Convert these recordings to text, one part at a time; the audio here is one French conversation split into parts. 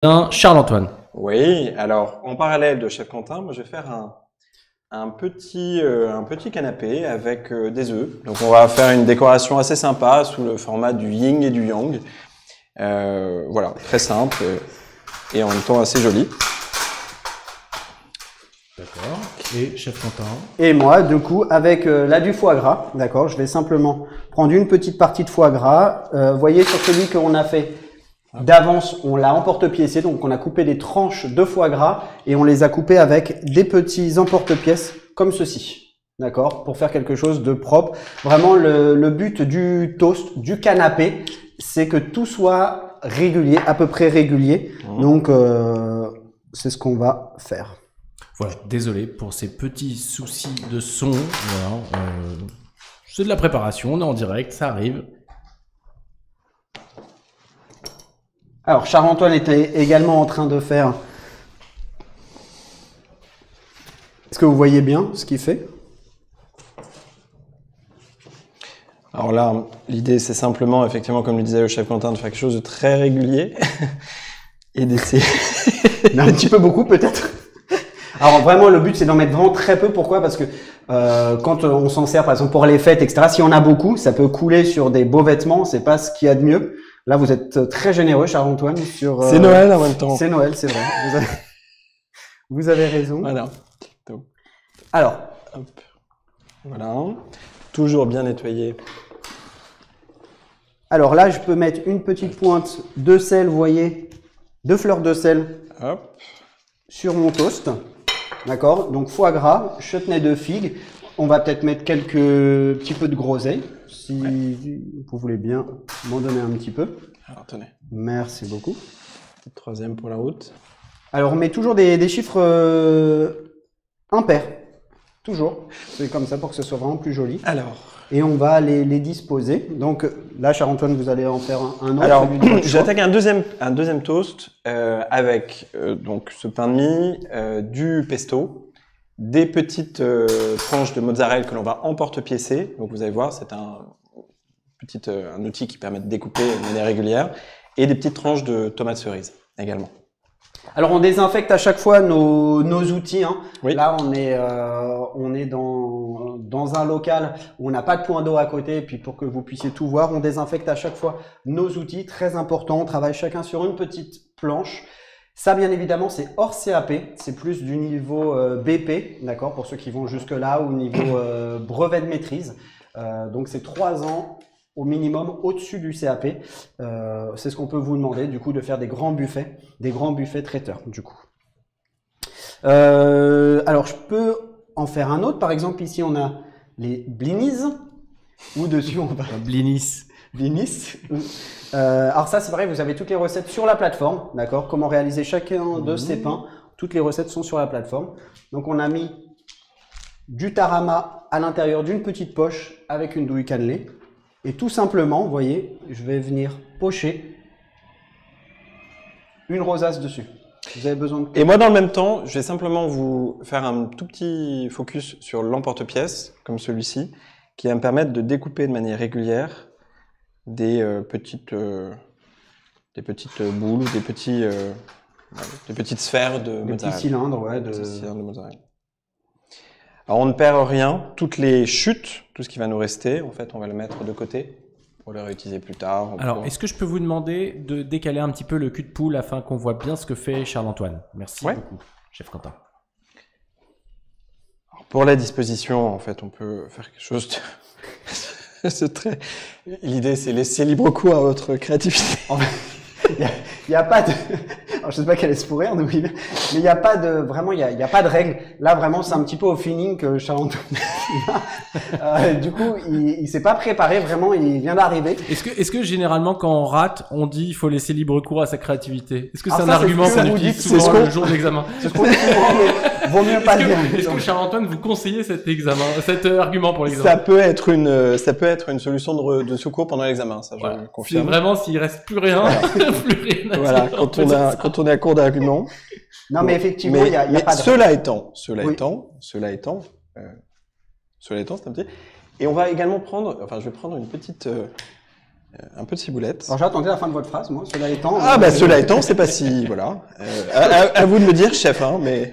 Charles-Antoine. Oui, alors en parallèle de Chef Quentin, moi je vais faire un petit canapé avec des œufs. Donc on va faire une décoration assez sympa sous le format du yin et du yang. Voilà, très simple et en même temps assez joli. D'accord. Et Chef Quentin. Et moi, du coup, avec là du foie gras, d'accord, je vais simplement prendre une petite partie de foie gras. Vous voyez, sur celui qu'on a fait d'avance, on l'a emporte-piécé, donc on a coupé des tranches de foie gras et on les a coupées avec des petits emporte-pièces comme ceci, d'accord, pour faire quelque chose de propre. Vraiment, le but du toast, du canapé, c'est que tout soit régulier, à peu près régulier. Donc, c'est ce qu'on va faire. Voilà, désolé pour ces petits soucis de son. Voilà, c'est de la préparation, on est en direct, ça arrive. Alors, Charles-Antoine était également en train de faire... Est-ce que vous voyez bien ce qu'il fait? Alors là, l'idée c'est simplement, effectivement, comme le disait le Chef Quentin, de faire quelque chose de très régulier et d'essayer... Un petit peu beaucoup peut-être. Alors vraiment, le but c'est d'en mettre vraiment très peu. Pourquoi? Parce que quand on s'en sert par exemple pour les fêtes, etc., si on a beaucoup, ça peut couler sur des beaux vêtements, c'est pas ce qu'il y a de mieux. Là, vous êtes très généreux, Charles-Antoine, sur... C'est Noël en même temps. C'est Noël, c'est vrai. Vous avez raison. Voilà. Donc, alors, hop. Voilà. Toujours bien nettoyé. Alors là, je peux mettre une petite pointe de sel, vous voyez, de fleurs de sel Hop. sur mon toast. D'accord? Donc foie gras, chutney de figue. On va peut-être mettre quelques petits peu de groseille, si vous voulez bien m'en donner un petit peu. Alors, tenez. Merci beaucoup. Petite troisième pour la route. Alors on met toujours des chiffres impairs. Toujours. C'est comme ça pour que ce soit vraiment plus joli. Alors. Et on va les disposer. Donc là, Charles-Antoine, vous allez en faire un autre. Alors, j'attaque un deuxième toast avec donc ce pain de mie, du pesto, des petites tranches de mozzarella que l'on va emporte-piécer. Donc vous allez voir, c'est un outil qui permet de découper de manière régulière, et des petites tranches de tomates cerises également. Alors on désinfecte à chaque fois nos outils. Hein. Oui. Là on est dans un local où on n'a pas de point d'eau à côté, et puis pour que vous puissiez tout voir, on désinfecte à chaque fois nos outils, très important. On travaille chacun sur une petite planche. Ça bien évidemment c'est hors CAP, c'est plus du niveau BP, d'accord, pour ceux qui vont jusque là, ou niveau brevet de maîtrise. Donc c'est 3 ans au minimum au-dessus du CAP. C'est ce qu'on peut vous demander, du coup, de faire des grands buffets traiteurs, du coup. Alors, je peux en faire un autre. Par exemple, ici, on a les blinis, ou dessus, on va... Blinis. Blinis. Alors ça, c'est vrai, vous avez toutes les recettes sur la plateforme, d'accord? Comment réaliser chacun de ces pains. Toutes les recettes sont sur la plateforme. Donc, on a mis du tarama à l'intérieur d'une petite poche avec une douille cannelée. Et tout simplement, vous voyez, je vais venir pocher une rosace dessus. Vous avez besoin de... Et moi, dans le même temps, je vais simplement vous faire un tout petit focus sur l'emporte-pièce, comme celui-ci, qui va me permettre de découper de manière régulière des petites boules, des petites sphères de mozzarella. Des petits cylindres, ouais. Des petits cylindres de mozzarella. Alors on ne perd rien, toutes les chutes, tout ce qui va nous rester, en fait on va le mettre de côté pour le réutiliser plus tard. Alors est-ce que je peux vous demander de décaler un petit peu le cul de poule afin qu'on voit bien ce que fait Charles-Antoine? Merci beaucoup, Chef Quentin. Alors, pour la disposition, en fait on peut faire quelque chose de très... L'idée c'est laisser libre cours à votre créativité. Il n'y a pas de... Alors, je ne sais pas quelle est ce pour rire, mais il n'y a pas de... Vraiment, il y a pas de règle. Là, vraiment, c'est un petit peu au feeling que Charles-Antoine... du coup, il s'est pas préparé, vraiment, il vient d'arriver. Est-ce que généralement, quand on rate, on dit il faut laisser libre cours à sa créativité? Est-ce que c'est un ça, argument c'est ce que qu'on vous utilise dites souvent souvent. le jour de l'examen? C'est ce qu'on dit souvent, mais vaut mieux pas dire. Est-ce que Charles-Antoine, vous conseillez cet argument pour l'examen? Ça peut être une solution de secours pendant l'examen, ça je confirme. C'est vraiment s'il reste plus rien, plus rien à voilà, dire. quand on est à court d'arguments. Non, mais effectivement, il y a pas de... Cela étant, c'est un petit... Et on va également prendre, enfin je vais prendre une petite Un peu de ciboulette. Alors j'attendais la fin de votre phrase, moi, cela étant. Ah bah cela étant, c'est pas si... Voilà. À vous de me dire, chef, hein, mais...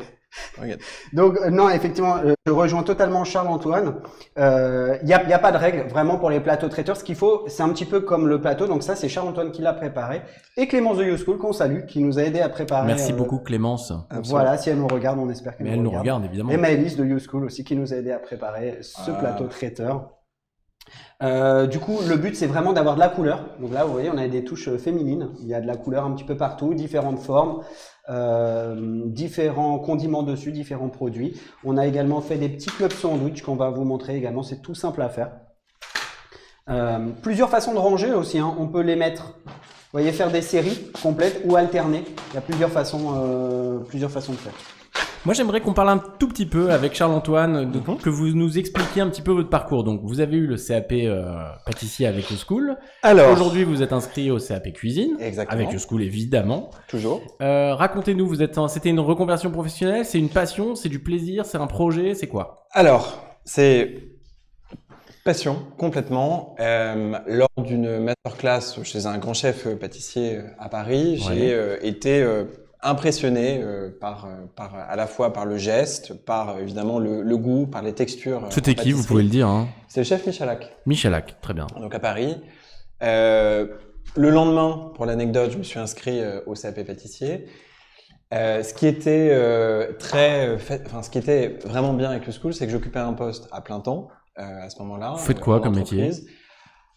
Regarde. Donc non, effectivement, je rejoins totalement Charles-Antoine. Y a pas de règle vraiment pour les plateaux traiteurs. Ce qu'il faut, c'est un petit peu comme le plateau. Donc ça, c'est Charles-Antoine qui l'a préparé et Clémence de YouSchool qu'on salue, qui nous a aidé à préparer. Merci beaucoup Clémence. Voilà, si elle nous regarde, on espère qu'elle Mais elle nous regarde évidemment. Et Maëlys de YouSchool aussi qui nous a aidé à préparer ce plateau traiteur. Du coup, le but, c'est vraiment d'avoir de la couleur. Donc là, vous voyez, on a des touches féminines. Il y a de la couleur un petit peu partout, différentes formes, différents condiments dessus, différents produits. On a également fait des petits clubs sandwich qu'on va vous montrer également. C'est tout simple à faire. Plusieurs façons de ranger aussi, hein. On peut les mettre, vous voyez, faire des séries complètes ou alterner. Il y a plusieurs façons de faire. Moi, j'aimerais qu'on parle un tout petit peu avec Charles-Antoine, que vous nous expliquiez un petit peu votre parcours. Donc, vous avez eu le CAP pâtissier avec YouSchool. Alors, aujourd'hui, vous êtes inscrit au CAP cuisine. Exactement. Avec YouSchool, évidemment. Toujours. Racontez-nous, c'était une reconversion professionnelle, c'est une passion, c'est du plaisir, c'est un projet, c'est quoi? Alors, c'est passion, complètement. Lors d'une masterclass chez un grand chef pâtissier à Paris, j'ai été impressionné à la fois par le geste, par évidemment le goût, par les textures. C'était qui, vous pouvez le dire, hein? C'est le chef Michalak. Michalak, très bien. Donc à Paris. Le lendemain, pour l'anecdote, je me suis inscrit au CAP pâtissier. Ce qui était ce qui était vraiment bien avec le school, c'est que j'occupais un poste à plein temps à ce moment-là. Vous faites quoi comme métier?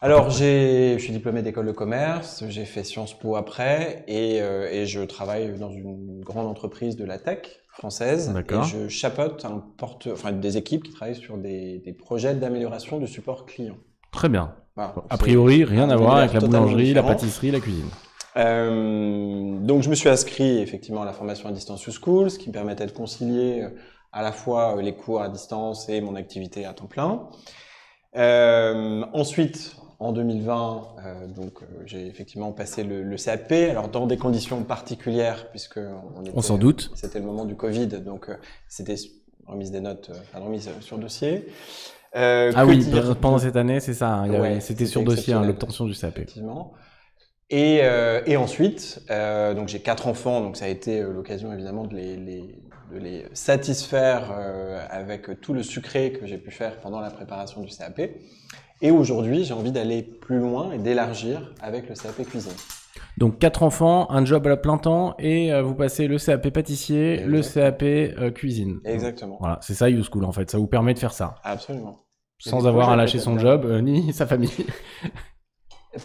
Alors, je suis diplômé d'école de commerce, j'ai fait Sciences Po après, et je travaille dans une grande entreprise de la tech française. D'accord. Et je chapeaute des équipes qui travaillent sur des projets d'amélioration du support client. Très bien. Voilà, a priori, rien à voir avec la boulangerie, la différent. pâtisserie, la cuisine. Donc, je me suis inscrit effectivement à la formation à distance YouSchool, ce qui me permettait de concilier à la fois les cours à distance et mon activité à temps plein. Ensuite, en 2020, j'ai effectivement passé le CAP, alors dans des conditions particulières, puisque on s'en doute. C'était le moment du Covid, donc c'était remise des notes, remise sur dossier. Oui, pendant cette année, c'est ça. Hein, c'était sur dossier, l'obtention du CAP. Effectivement. Et ensuite, donc j'ai 4 enfants, donc ça a été l'occasion évidemment de les satisfaire avec tout le sucré que j'ai pu faire pendant la préparation du CAP. Et aujourd'hui, j'ai envie d'aller plus loin et d'élargir avec le CAP cuisine. Donc 4 enfants, un job à plein temps et vous passez le CAP pâtissier, le CAP cuisine. Exactement. Voilà, c'est ça YouSchool en fait, ça vous permet de faire ça. Absolument. Sans avoir à lâcher son job ni sa famille.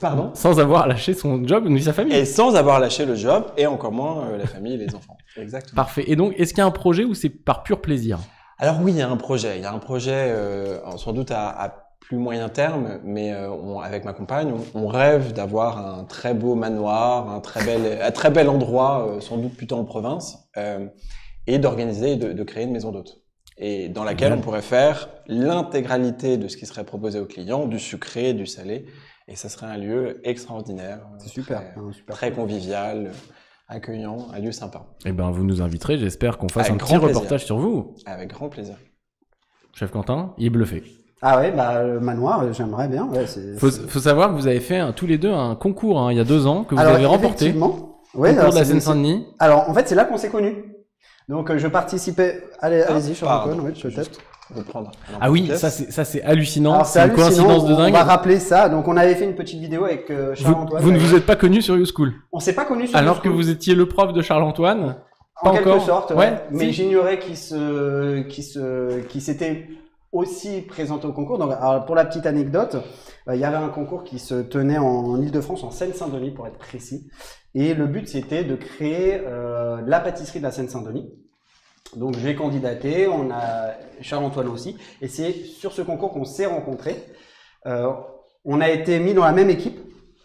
Pardon? Sans avoir à lâcher son job ni sa famille. Et sans avoir lâché le job et encore moins la famille et les enfants. Exactement. Parfait. Et donc, est-ce qu'il y a un projet ou c'est par pur plaisir? Alors oui, il y a un projet. Il y a un projet sans doute à plus moyen terme, mais avec ma compagne, on rêve d'avoir un très beau manoir, un très bel endroit, sans doute plutôt en province, et d'organiser et de créer une maison d'hôte. Et dans laquelle on pourrait faire l'intégralité de ce qui serait proposé aux clients, du sucré, du salé. Et ça serait un lieu extraordinaire. C'est super. Très convivial, accueillant, un lieu sympa. Eh ben, vous nous inviterez, j'espère qu'on fasse un petit reportage sur vous. Avec grand plaisir. Chef Quentin, il est bluffé. Ah ouais, le manoir, j'aimerais bien. Ouais, faut savoir que vous avez fait tous les deux un concours il y a 2 ans que vous avez remporté. Effectivement. Concours de la Seine-Saint-Denis. Alors en fait, c'est là qu'on s'est connus. Donc je participais. Allez-y, Charles-Antoine, oui, peut-être. Ah oui, ça c'est hallucinant, c'est une coïncidence de dingue. On va rappeler ça. Donc on avait fait une petite vidéo avec Charles-Antoine. Vous ne vous êtes pas connus sur YouSchool? On s'est pas connus sur Alors que vous étiez le prof de Charles-Antoine? En quelque sorte, ouais. Mais j'ignorais qui s'était aussi présenté au concours. Donc alors, pour la petite anecdote, il y avait un concours qui se tenait en Île-de-France, en Seine-Saint-Denis pour être précis. Et le but c'était de créer la pâtisserie de la Seine-Saint-Denis. Donc j'ai candidaté, on a Charles-Antoine aussi, et c'est sur ce concours qu'on s'est rencontrés. On a été mis dans la même équipe,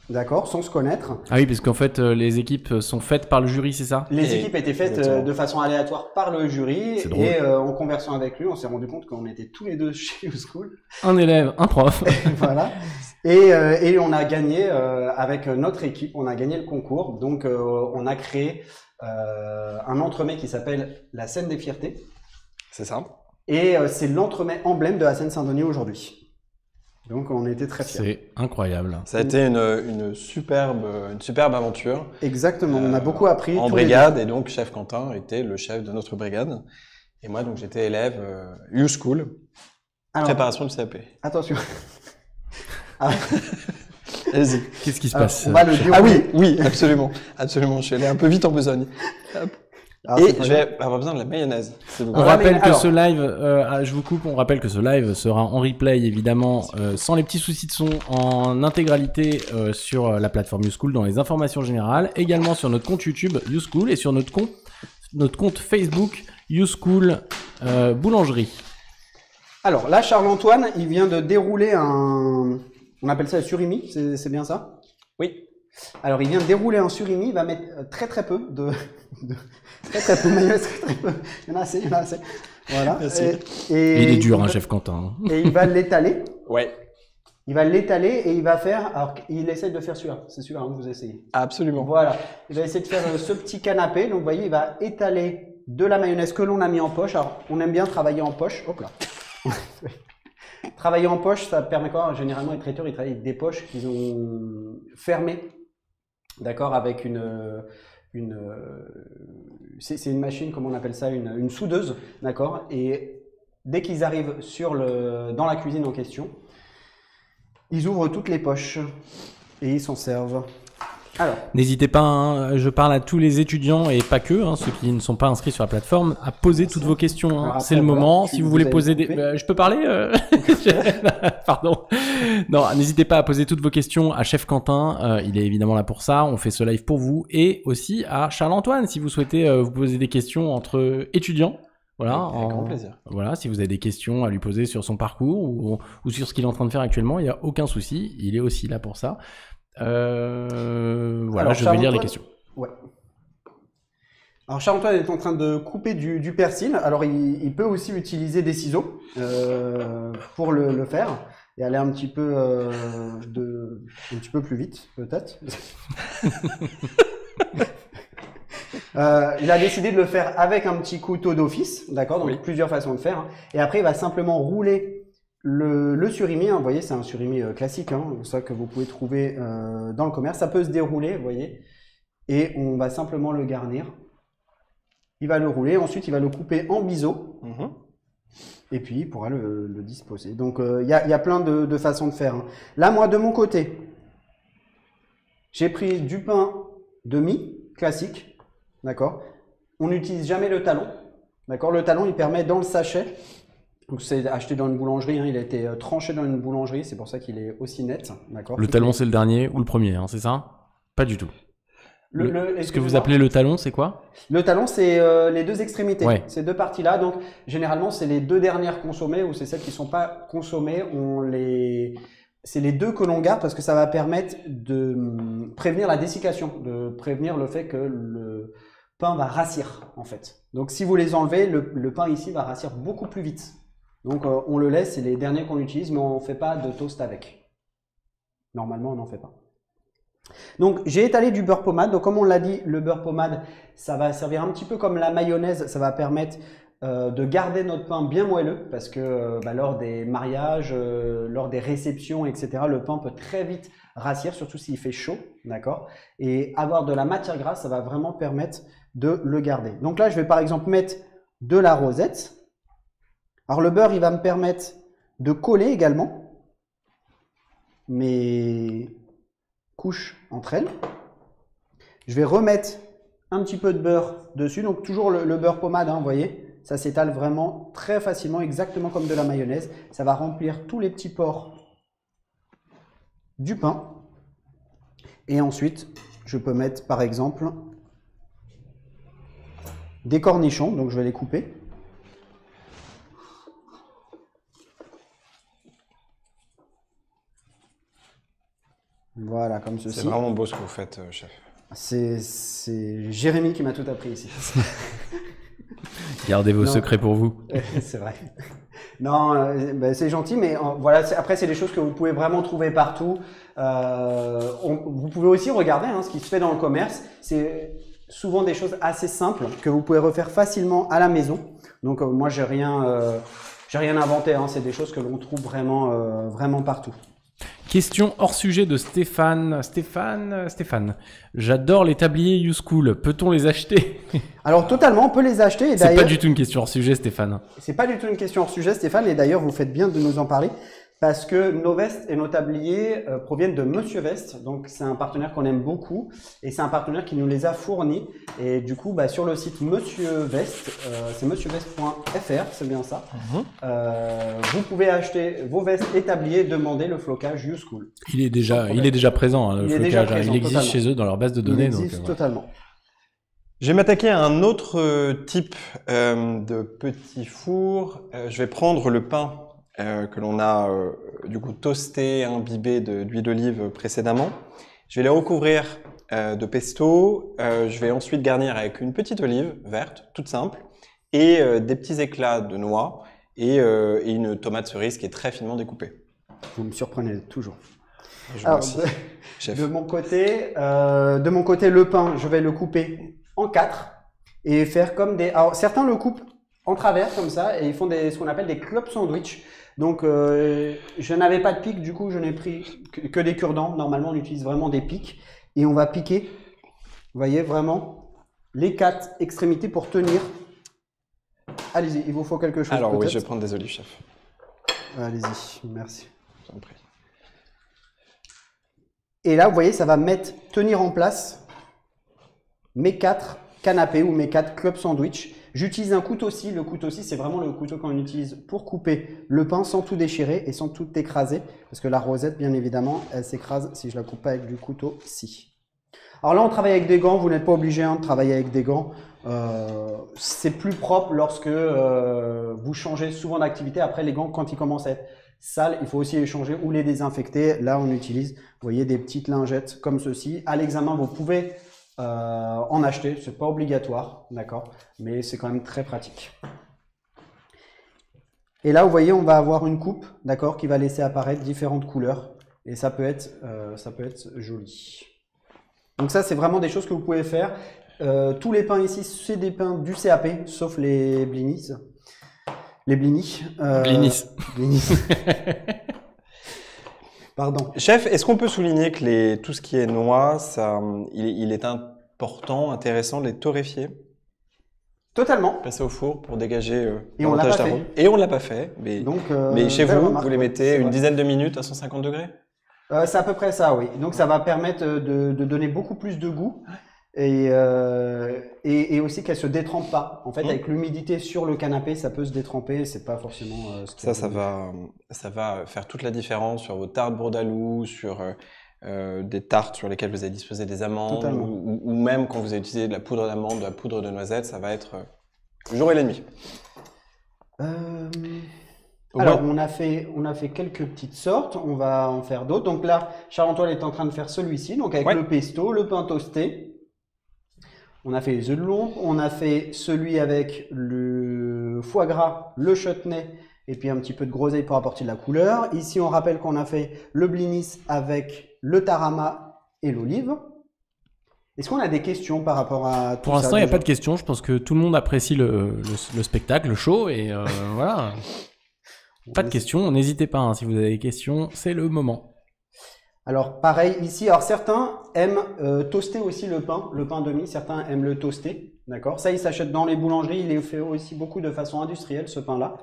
d'accord, sans se connaître. Ah oui, parce qu'en fait les équipes sont faites par le jury, c'est ça? Les équipes étaient faites de façon aléatoire par le jury, et en conversant avec lui, on s'est rendu compte qu'on était tous les deux chez YouSchool. Un élève, un prof. Voilà. Et on a gagné avec notre équipe, on a gagné le concours. Donc on a créé un entremets qui s'appelle la Seine des Fiertés. C'est ça. Et c'est l'entremet emblème de la Seine-Saint-Denis aujourd'hui. Donc on était très fiers. C'est incroyable. Ça a été une superbe aventure. Exactement, on a beaucoup appris. En brigade, et donc chef Quentin était le chef de notre brigade. Et moi, donc j'étais élève U-School, préparation du CAP. Attention. Allez-y. Qu'est-ce qui se passe? On va le dérouler. Ah oui, absolument. Absolument, je suis allé un peu vite en besogne. Hop. Et je vais avoir besoin de la mayonnaise. On rappelle que ce live, je vous coupe, on rappelle que ce live sera en replay évidemment, sans les petits soucis de son, en intégralité sur la plateforme U-School dans les informations générales, également sur notre compte YouTube U-School et sur notre compte Facebook U-School Boulangerie. Alors là, Charles-Antoine, il vient de dérouler on appelle ça un surimi, c'est bien ça? Oui. Alors il vient de dérouler un surimi, il va mettre très peu de très peu de mayonnaise, très peu. Il y en a assez. Voilà. Merci. Et il est dur, chef Quentin. Et il va l'étaler. Ouais. Il va l'étaler et il va faire. Alors il essaie de faire celui-là. C'est celui-là que vous essayez. Absolument. Voilà. Il va essayer de faire ce petit canapé. Donc vous voyez, il va étaler de la mayonnaise que l'on a mis en poche. Alors on aime bien travailler en poche. Hop là. Travailler en poche, ça permet quoi? Généralement, les traiteurs, ils travaillent avec des poches qu'ils ont fermées, d'accord, avec c'est une machine, comment on appelle ça, une soudeuse, d'accord. Et dès qu'ils arrivent dans la cuisine en question, ils ouvrent toutes les poches et ils s'en servent. Alors, n'hésitez pas, je parle à tous les étudiants et pas que, ceux qui ne sont pas inscrits sur la plateforme, à poser toutes vos questions. Après, c'est le moment. Si vous voulez poser des... je peux parler Pardon. Non, n'hésitez pas à poser toutes vos questions à Chef Quentin. Il est évidemment là pour ça. On fait ce live pour vous. Et aussi à Charles-Antoine, si vous souhaitez vous poser des questions entre étudiants. Voilà, avec grand plaisir. Voilà, si vous avez des questions à lui poser sur son parcours ou sur ce qu'il est en train de faire actuellement, il n'y a aucun souci. Il est aussi là pour ça. Voilà, alors, je vais lire les questions. Ouais. Alors Charles-Antoine est en train de couper du persil. Alors il peut aussi utiliser des ciseaux pour le faire et aller un petit peu plus vite peut-être. Il a décidé de le faire avec un petit couteau d'office, d'accord. Donc plusieurs façons de faire. Et après il va simplement rouler le surimi, vous voyez, c'est un surimi classique, ça que vous pouvez trouver dans le commerce. Ça peut se dérouler, vous voyez, et on va simplement le garnir. Il va le rouler, ensuite il va le couper en biseau, et puis il pourra le disposer. Donc il y a plein de façons de faire. Là, moi, de mon côté, j'ai pris du pain de mie classique, d'accord. On n'utilise jamais le talon, d'accord. Le talon, il permet dans le sachet. Donc c'est acheté dans une boulangerie, il a été tranché dans une boulangerie, c'est pour ça qu'il est aussi net, d'accord. Le talon c'est le dernier ou le premier, c'est ça? Pas du tout. Ce que vous appelez le talon, c'est quoi? Le talon, c'est les deux extrémités, ces deux parties-là. Donc généralement, c'est les deux dernières consommées ou c'est celles qui ne sont pas consommées. C'est les deux que l'on garde parce que ça va permettre de prévenir la dessiccation, de prévenir le fait que le pain va rassir en fait. Donc si vous les enlevez, le pain ici va rassir beaucoup plus vite. Donc on le laisse, c'est les derniers qu'on utilise, mais on ne fait pas de toast avec. Normalement, on n'en fait pas. Donc j'ai étalé du beurre pommade. Donc comme on l'a dit, le beurre pommade, ça va servir un petit peu comme la mayonnaise. Ça va permettre de garder notre pain bien moelleux parce que lors des mariages, lors des réceptions, etc., le pain peut très vite rassir, surtout s'il fait chaud, d'accord. Et avoir de la matière grasse, ça va vraiment permettre de le garder. Donc là, je vais par exemple mettre de la rosette. Alors le beurre, il va me permettre de coller également mes couches entre elles. Je vais remettre un petit peu de beurre dessus, donc toujours le beurre pommade, vous voyez, ça s'étale vraiment très facilement, exactement comme de la mayonnaise. Ça va remplir tous les petits pores du pain. Et ensuite, je peux mettre par exemple des cornichons, donc je vais les couper. Voilà, comme ceci. C'est vraiment beau ce que vous faites, chef. C'est Jérémy qui m'a tout appris ici. Gardez vos secrets pour vous. C'est vrai. Non, c'est gentil, mais voilà. Après, c'est des choses que vous pouvez vraiment trouver partout. Vous pouvez aussi regarder ce qui se fait dans le commerce. C'est souvent des choses assez simples que vous pouvez refaire facilement à la maison. Donc, moi, j'ai rien J'ai rien inventé, hein, c'est des choses que l'on trouve vraiment, vraiment partout. Question hors sujet de Stéphane. Stéphane. J'adore les tabliers YouSchool. Peut-on les acheter? Alors totalement, on peut les acheter. C'est pas du tout une question hors sujet, Stéphane. C'est pas du tout une question hors sujet, Stéphane, et d'ailleurs vous faites bien de nous en parler. Parce que nos vestes et nos tabliers proviennent de Monsieur Veste, donc c'est un partenaire qu'on aime beaucoup et c'est un partenaire qui nous les a fournis. Et du coup, sur le site Monsieur Veste, c'est monsieurveste.fr, c'est bien ça. Vous pouvez acheter vos vestes et tabliers, demander le flocage YouSchool. Il est déjà présent, hein, le flocage. Il existe totalement. Chez eux dans leur base de données. Il existe totalement. Je vais m'attaquer à un autre type de petit four. Je vais prendre le pain que l'on a du coup toasté, imbibé d'huile d'olive précédemment. Je vais les recouvrir de pesto. Je vais ensuite garnir avec une petite olive verte, toute simple, et des petits éclats de noix et une tomate cerise qui est très finement découpée. Vous me surprenez toujours. Alors, de mon côté, le pain, je vais le couper en 4 et faire comme des... Alors, certains le coupent en travers comme ça et ils font ce qu'on appelle des club sandwich. Donc, je n'avais pas de pic, du coup, je n'ai pris que des cure-dents. Normalement, on utilise vraiment des pics et on va piquer, vous voyez, vraiment les 4 extrémités pour tenir. Allez-y, il vous faut quelque chose. Alors oui, je vais prendre des olives, chef. Allez-y, merci. Je vous en prie. Et là, vous voyez, ça va tenir en place mes 4 canapés ou mes 4 club sandwich. J'utilise un couteau-scie. Le couteau-scie, c'est vraiment le couteau qu'on utilise pour couper le pain sans tout déchirer et sans tout écraser. Parce que la rosette, bien évidemment, elle s'écrase si je la coupe pas avec du couteau-scie. Alors là, on travaille avec des gants. Vous n'êtes pas obligé de travailler avec des gants. C'est plus propre lorsque vous changez souvent d'activité. Après, les gants, quand ils commencent à être sales, il faut aussi les changer ou les désinfecter. Là, on utilise, vous voyez, des petites lingettes comme ceci. À l'examen, vous pouvez en acheter, c'est pas obligatoire, d'accord, mais c'est quand même très pratique. Et là, vous voyez, on va avoir une coupe, d'accord, qui va laisser apparaître différentes couleurs, et ça peut être joli. Donc ça, c'est vraiment des choses que vous pouvez faire. Tous les pains ici, c'est des pains du CAP, sauf les blinis. Les blinis. Blinis. Pardon. Chef, est-ce qu'on peut souligner que tout ce qui est noix, il est important, intéressant de les torréfier? Totalement. Passer au four pour dégager et on l'a pas fait. Et on l'a pas fait. Mais, donc, mais chez vous les mettez une dizaine de minutes à 150 degrés? C'est à peu près ça, oui. Donc ça va permettre de donner beaucoup plus de goût et aussi qu'elle se détrempe pas. En fait, avec l'humidité sur le canapé, ça peut se détremper. C'est pas forcément. Ça va faire toute la différence sur vos tartes bourdaloue, sur des tartes sur lesquelles vous avez disposé des amandes, ou même quand vous avez utilisé de la poudre d'amande, de la poudre de noisette, ça va être le jour et la nuit. Alors, on a fait quelques petites sortes, on va en faire d'autres. Donc là, Charles-Antoine est en train de faire celui-ci, donc avec le pesto, le pain toasté. On a fait les œufs de Londres, on a fait celui avec le foie gras, le chutney et puis un petit peu de groseille pour apporter de la couleur. Ici, on rappelle qu'on a fait le blinis avec le tarama et l'olive. Est-ce qu'on a des questions par rapport à tout ça? Pour l'instant, il n'y a pas de questions. Je pense que tout le monde apprécie le spectacle, le show et voilà. Pas de questions, n'hésitez pas, hein, si vous avez des questions, c'est le moment. Alors pareil ici, alors certains aiment toaster aussi le pain demi, certains aiment le toaster, d'accord. Ça, il s'achète dans les boulangeries, il est fait aussi beaucoup de façon industrielle ce pain-là.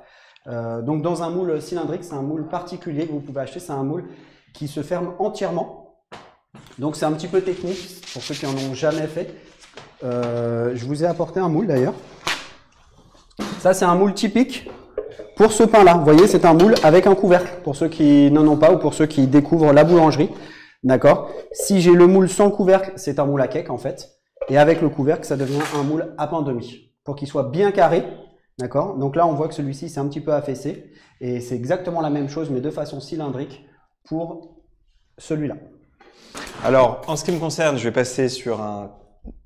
Donc dans un moule cylindrique, c'est un moule particulier que vous pouvez acheter, c'est un moule qui se ferme entièrement. Donc c'est un petit peu technique pour ceux qui en ont jamais fait. Je vous ai apporté un moule d'ailleurs. Ça, c'est un moule typique. Pour ce pain-là, vous voyez, c'est un moule avec un couvercle, pour ceux qui n'en ont pas ou pour ceux qui découvrent la boulangerie, d'accord. Si j'ai le moule sans couvercle, c'est un moule à cake en fait, et avec le couvercle, ça devient un moule à pain demi, pour qu'il soit bien carré, d'accord. Donc là, on voit que celui-ci, c'est un petit peu affaissé, et c'est exactement la même chose, mais de façon cylindrique pour celui-là. Alors, en ce qui me concerne, je vais passer sur un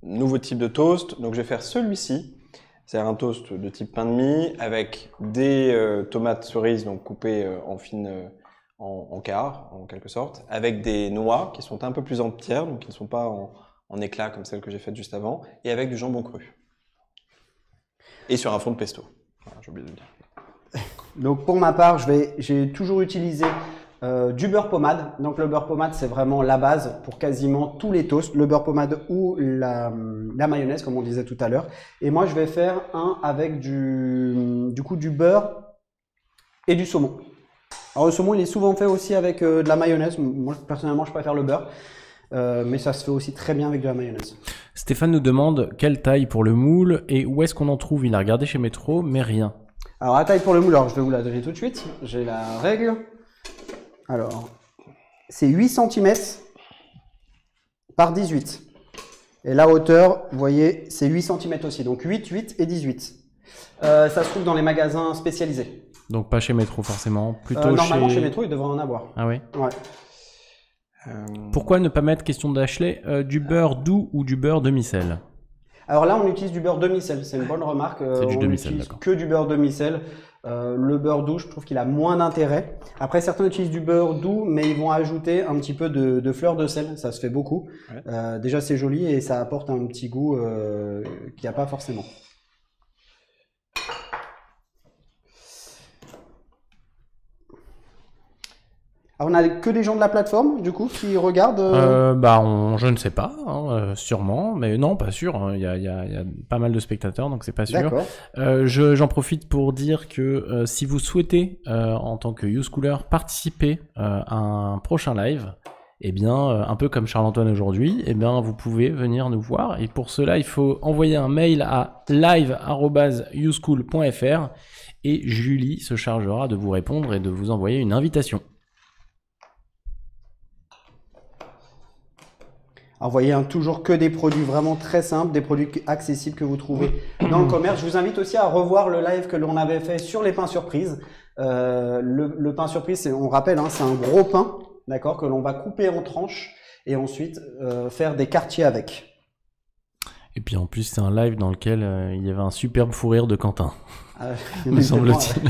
nouveau type de toast, donc je vais faire celui-ci. C'est un toast de type pain de mie avec des tomates cerises donc coupées en quarts en quelque sorte, avec des noix qui sont un peu plus entières, donc qui ne sont pas en éclats comme celles que j'ai faites juste avant, et avec du jambon cru. Et sur un fond de pesto. Voilà, j'ai oublié de le dire. Donc pour ma part, j'ai toujours utilisé du beurre pommade. Donc le beurre pommade, c'est vraiment la base pour quasiment tous les toasts. Le beurre pommade ou la mayonnaise, comme on disait tout à l'heure. Et moi, je vais faire un avec du beurre et du saumon. Alors le saumon, il est souvent fait aussi avec de la mayonnaise. Moi, personnellement, je préfère le beurre. Mais ça se fait aussi très bien avec de la mayonnaise. Stéphane nous demande quelle taille pour le moule et où est-ce qu'on en trouve. Il a regardé chez Métro, mais rien. Alors la taille pour le moule, alors je vais vous la donner tout de suite. J'ai la règle. Alors, c'est 8 cm par 18. Et la hauteur, vous voyez, c'est 8 cm aussi. Donc 8, 8 et 18. Ça se trouve dans les magasins spécialisés. Donc pas chez Métro forcément, plutôt normalement chez Métro, ils devraient en avoir. Ah oui. Ouais. Pourquoi ne pas mettre, question d'Ashley, du beurre doux ou du beurre demi-sel? Alors là, on utilise du beurre demi-sel. C'est une bonne remarque. C'est du on demi-sel, utilise d'accord. que du beurre demi-sel. Le beurre doux, je trouve qu'il a moins d'intérêt. Après, certains utilisent du beurre doux, mais ils vont ajouter un petit peu de fleur de sel. Ça se fait beaucoup. Ouais. Déjà, c'est joli et ça apporte un petit goût qu'il n'y a pas forcément. Alors, on n'a que des gens de la plateforme, du coup, qui regardent je ne sais pas, hein, sûrement, mais non, pas sûr. Il y a pas mal de spectateurs, donc c'est pas sûr. D'accord. J'en profite pour dire que si vous souhaitez, en tant que YouSchooler, participer à un prochain live, eh bien, un peu comme Charles-Antoine aujourd'hui, eh bien, vous pouvez venir nous voir. Et pour cela, il faut envoyer un mail à live@youschool.fr et Julie se chargera de vous répondre et de vous envoyer une invitation. Alors, vous voyez, toujours que des produits vraiment très simples, des produits accessibles que vous trouvez dans le commerce. Je vous invite aussi à revoir le live que l'on avait fait sur les pains surprises. Le pain surprise, on rappelle, hein, c'est un gros pain, d'accord, que l'on va couper en tranches et ensuite faire des quartiers avec. Et puis en plus, c'est un live dans lequel il y avait un superbe fou rire de Quentin, me semble-t-il.